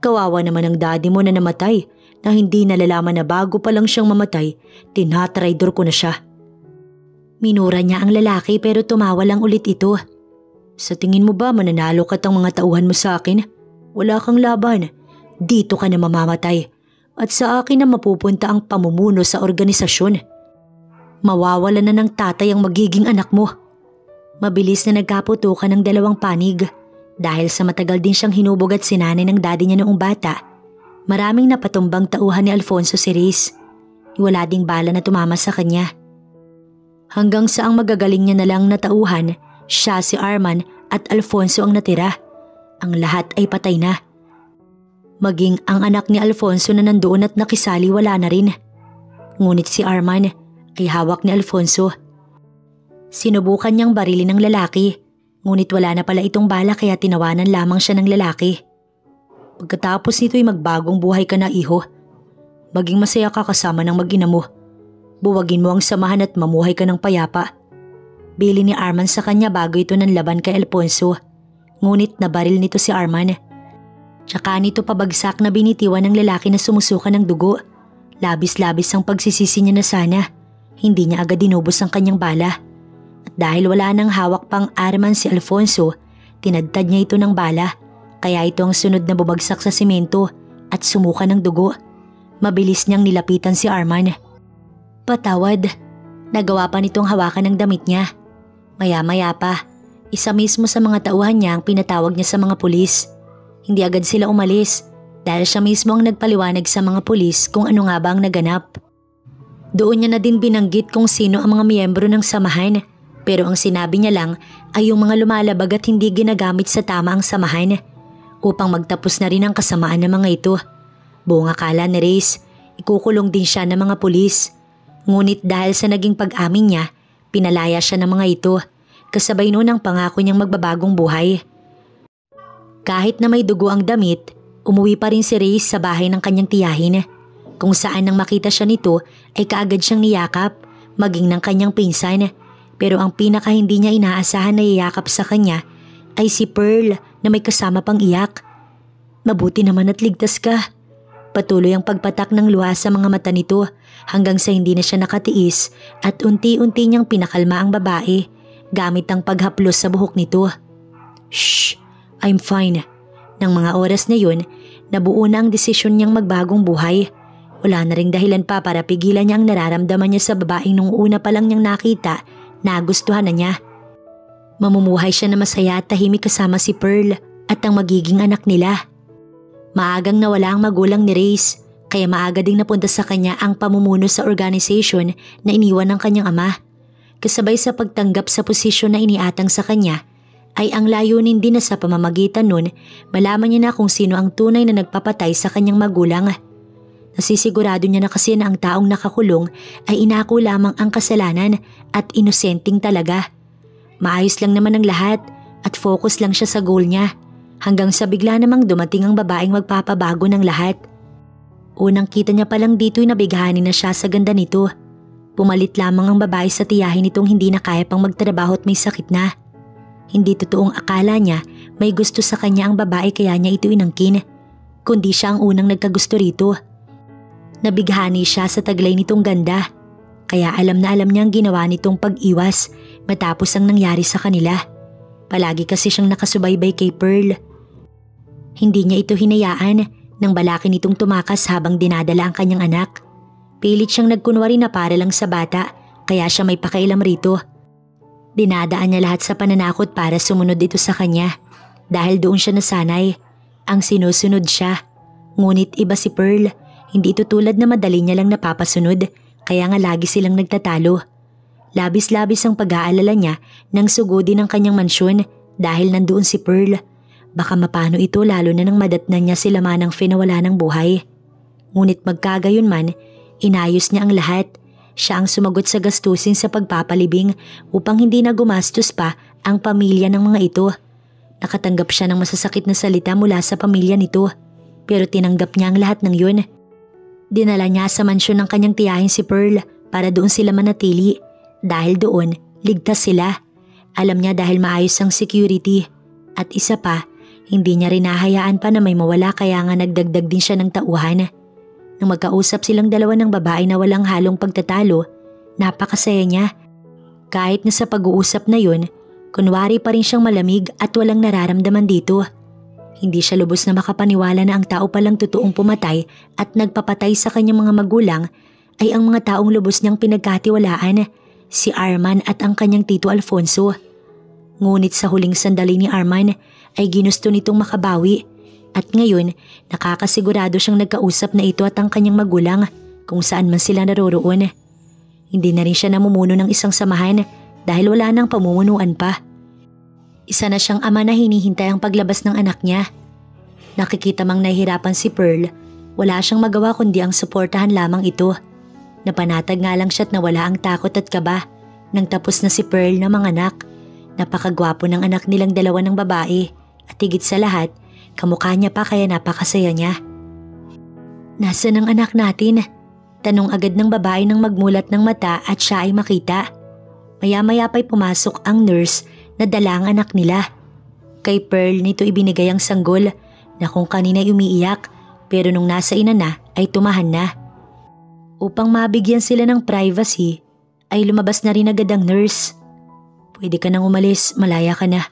A: Kawawa naman ang daddy mo na namatay na hindi nalalaman na bago pa lang siyang mamatay, tinatraidor ko na siya." Minura niya ang lalaki pero tumawa lang ulit ito. "Sa tingin mo ba mananalo ka ang mga tauhan mo sa akin? Wala kang laban. Dito ka na mamamatay at sa akin na mapupunta ang pamumuno sa organisasyon. Mawawala na ng tatay ang magiging anak mo." Mabilis na nagkaputukan ng dalawang panig dahil sa matagal din siyang hinubog at sinanay ng daddy niya noong bata. Maraming napatumbang tauhan ni Alfonso si Riz. Wala ding bala na tumama sa kanya. Hanggang sa ang magagaling niya na lang na tauhan, siya si Arman at Alfonso ang natira. Ang lahat ay patay na. Maging ang anak ni Alfonso na nandoon at nakisali wala na rin. Ngunit si Arman ay hawak ni Alfonso. Sinubukan niyang barilin ng lalaki, Ngunit wala na pala itong bala kaya tinawanan lamang siya ng lalaki. Pagkatapos nito'y magbagong buhay ka na, iho. Maging masaya ka kasama ng mag-ina mo. Buwagin mo ang samahan at mamuhay ka ng payapa. Bili ni Arman sa kanya bago ito nanlaban kay Alfonso. Ngunit nabaril nito si Arman. Tsaka nito pabagsak na binitiwan ng lalaki na sumusuka ng dugo. Labis-labis ang pagsisisi niya na sana hindi niya agad dinubos ang kanyang bala. At dahil wala nang hawak pang Arman si Alfonso, tinadtad niya ito ng bala. Kaya ito ang sunod na bumagsak sa simento at sumuka ng dugo. Mabilis niyang nilapitan si Arman. Patawad. Nagawa pa nitong hawakan ng damit niya. Maya-maya pa, isa mismo sa mga tauhan niya ang pinatawag niya sa mga pulis. Hindi agad sila umalis dahil siya mismo ang nagpaliwanag sa mga pulis kung ano nga ba ang naganap. Doon niya na din binanggit kung sino ang mga miyembro ng samahan, pero ang sinabi niya lang ay yung mga lumalabag at hindi ginagamit sa tama ang samahan upang magtapos na rin ang kasamaan ng mga ito. Buong akala ni Reyes, ikukulong din siya ng mga pulis. Ngunit dahil sa naging pag-amin niya, pinalaya siya ng mga ito, kasabay noon ang pangako niyang magbabagong buhay. Kahit na may dugo ang damit, umuwi pa rin si Reyes sa bahay ng kanyang tiyahin, kung saan nang makita siya nito ay kaagad siyang niyakap, maging ng kanyang pinsan. Pero ang pinaka hindi niya inaasahan na yayakap sa kanya ay si Pearl na may kasama pang iyak. Mabuti naman at ligtas ka. Patuloy ang pagpatak ng luha sa mga mata nito hanggang sa hindi na siya nakatiis at unti-unti niyang pinakalma ang babae gamit ang paghaplos sa buhok nito. Shh! I'm fine. Nang mga oras na yun, nabuo na ang desisyon niyang magbagong buhay. Wala na ring dahilan pa para pigilan niya ang nararamdaman niya sa babaeng nung una pa lang niyang nakita na gustuhan na niya. Mamumuhay siya na masaya at tahimik kasama si Pearl at ang magiging anak nila. Maagang nawala ang magulang ni Reyes, kaya maaga ding napunta sa kanya ang pamumuno sa organization na iniwan ng kanyang ama. Kasabay sa pagtanggap sa posisyon na iniatang sa kanya, ay ang layunin din na sa pamamagitan nun, malaman niya na kung sino ang tunay na nagpapatay sa kanyang magulang. Nasisigurado niya na kasi na ang taong nakakulong ay inako lamang ang kasalanan at inosenteng talaga. Maayos lang naman ang lahat at focus lang siya sa goal niya. Hanggang sa bigla namang dumating ang babaeng magpapabago ng lahat. Unang kita niya palang dito'y nabighanin na siya sa ganda nito. Pumalit lamang ang babae sa tiyahin nitong hindi na kaya pang magtrabaho at may sakit na. Hindi totoong akala niya may gusto sa kanya ang babae kaya niya ito inangkin, kundi siya ang unang nagkagusto rito. Nabighani siya sa taglay nitong ganda, kaya alam na alam niya ang ginawa nitong pag-iwas matapos ang nangyari sa kanila. Palagi kasi siyang nakasubaybay kay Pearl. Hindi niya ito hinayaan nang balaki nitong tumakas habang dinadala ang kanyang anak. Pilit siyang nagkunwari na para lang sa bata kaya siya may pakailam rito. Dinadaan niya lahat sa pananakot para sumunod ito sa kanya dahil doon siya nasanay. Ang sinusunod siya. Ngunit iba si Pearl, hindi ito tulad na madali niya lang napapasunod kaya nga lagi silang nagtatalo. Labis-labis ang pag-aalala niya nang sugudin ang kanyang mansyon dahil nandoon si Pearl. Baka mapano ito lalo na nang madatnan niya sila manang finawala ng buhay. Ngunit magkagayon man, inayos niya ang lahat. Siya ang sumagot sa gastusin sa pagpapalibing upang hindi na gumastos pa ang pamilya ng mga ito. Nakatanggap siya ng masasakit na salita mula sa pamilya nito, pero tinanggap niya ang lahat ng yun. Dinala niya sa mansyon ng kanyang tiyahin si Pearl para doon sila manatili. Dahil doon, ligtas sila. Alam niya dahil maayos ang security. At isa pa, hindi niya rin nahayaan pa na may mawala kaya nga nagdagdag din siya ng tauhan. Nang magkausap silang dalawa ng babae na walang halong pagtatalo, napakasaya niya. Kahit na sa pag-uusap na yun, kunwari pa rin siyang malamig at walang nararamdaman dito. Hindi siya lubos na makapaniwala na ang tao palang totoong pumatay at nagpapatay sa kanyang mga magulang ay ang mga taong lubos niyang pinagkatiwalaan, si Arman at ang kanyang tito Alfonso. Ngunit sa huling sandali ni Arman ay ginusto nitong makabawi at ngayon nakakasigurado siyang nagkausap na ito at ang kanyang magulang kung saan man sila naroroon. Hindi na rin siya namumuno ng isang samahan dahil wala nang pamumunuan pa. Isa na siyang ama na hinihintay ang paglabas ng anak niya. Nakikita mang nahihirapan si Pearl, wala siyang magawa kundi ang suportahan lamang ito. Napanatag nga lang siya't nawala ang takot at kaba nang tapos na si Pearl na manganak. Napakagwapo ng anak nilang dalawa ng babae at higit sa lahat, kamukha niya pa kaya napakasaya niya. Nasaan ang anak natin? Tanong agad ng babae nang magmulat ng mata at siya ay makita. Maya-maya pa'y pumasok ang nurse na dala ang anak nila. Kay Pearl nito ibinigay ang sanggol na kung kanina umiiyak pero nung nasa ina na ay tumahan na. Upang mabigyan sila ng privacy ay lumabas na rin agad ang nurse. Pwede ka nang umalis, malaya ka na.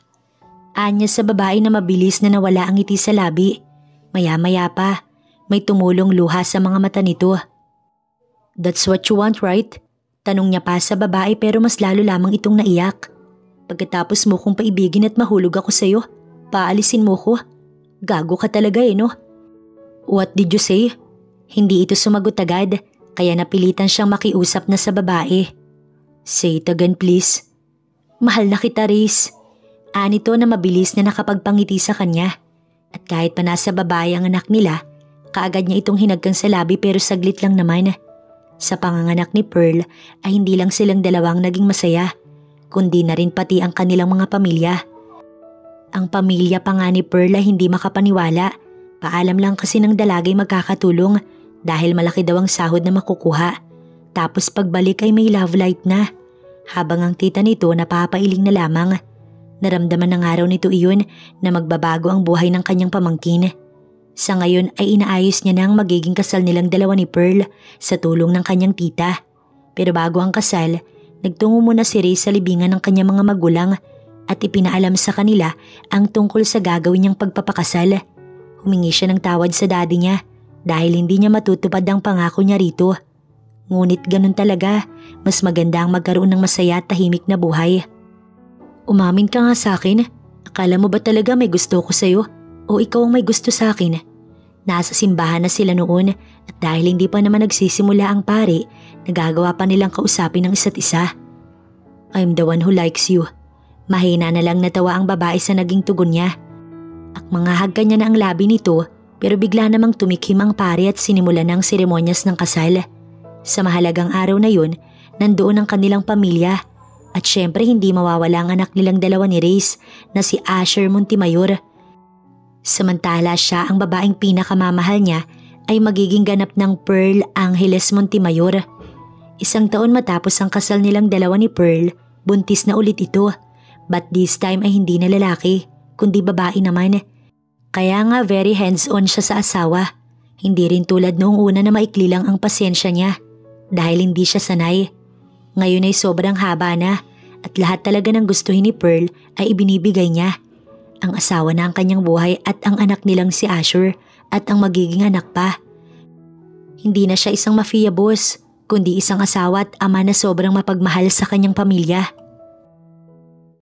A: Anya sa babae na mabilis na nawala ang ngiti sa labi. Maya-maya pa, may tumulong luha sa mga mata nito. That's what you want, right? Tanong niya pa sa babae pero mas lalo lamang itong naiyak. Pagkatapos mo kong paibigin at mahulog ako sa'yo, paalisin mo ko. Gago ka talaga no? What did you say? Hindi ito sumagot agad, kaya napilitan siyang makiusap na sa babae. Say it again please. Mahal na kita, Riz. Anito na mabilis na nakapagpangiti sa kanya. At kahit pa nasa babae ang anak nila, kaagad niya itong hinagkan sa labi pero saglit lang naman. Sa panganganak ni Pearl ay hindi lang silang dalawang naging masaya, kundi na rin pati ang kanilang mga pamilya. Ang pamilya pa nga ni Pearl ay hindi makapaniwala. Paalam lang kasi ng dalagay magkakatulong dahil malaki daw ang sahod na makukuha. Tapos pagbalik ay may love light na. Habang ang tita nito napapailing na lamang. Naramdaman ng araw nito iyon na magbabago ang buhay ng kanyang pamangkin. Sa ngayon ay inaayos niya na ang magiging kasal nilang dalawa ni Pearl sa tulong ng kanyang tita. Pero bago ang kasal, nagtungo muna si Ray sa libingan ng kanyang mga magulang at ipinaalam sa kanila ang tungkol sa gagawin niyang pagpapakasal. Humingi siya ng tawad sa daddy niya dahil hindi niya matutupad ang pangako niya rito. Ngunit ganun talaga, mas maganda ang magkaroon ng masaya at tahimik na buhay. Umamin ka nga sa akin, akala mo ba talaga may gusto ko sa'yo o ikaw ang may gusto sa akin? Nasa simbahan na sila noon at dahil hindi pa naman nagsisimula ang pari, nagagawa pa nilang kausapin ng isa't isa. I'm the one who likes you. Mahina na lang natawa ang babae sa naging tugon niya. Akmangahag niya na ang labi nito pero bigla namang tumikhim ang pari at sinimulan ng seremonyas ng kasal. Sa mahalagang araw na yun, nandoon ang kanilang pamilya at syempre hindi mawawala ang anak nilang dalawa ni Reyes na si Asher Montemayor. Samantala siya ang babaeng pinakamamahal niya ay magiging ganap ng Pearl Angeles Montemayor. 1 taon matapos ang kasal nilang dalawa ni Pearl, buntis na ulit ito. But this time ay hindi na lalaki, kundi babae naman. Kaya nga very hands-on siya sa asawa. Hindi rin tulad noong una na maikli lang ang pasensya niya. Dahil hindi siya sanay. Ngayon ay sobrang haba na at lahat talaga ng gustuhin ni Pearl ay ibinibigay niya. Ang asawa na ang kanyang buhay at ang anak nilang si Asher at ang magiging anak pa. Hindi na siya isang mafia boss, kundi isang asawa at ama na sobrang mapagmahal sa kanyang pamilya.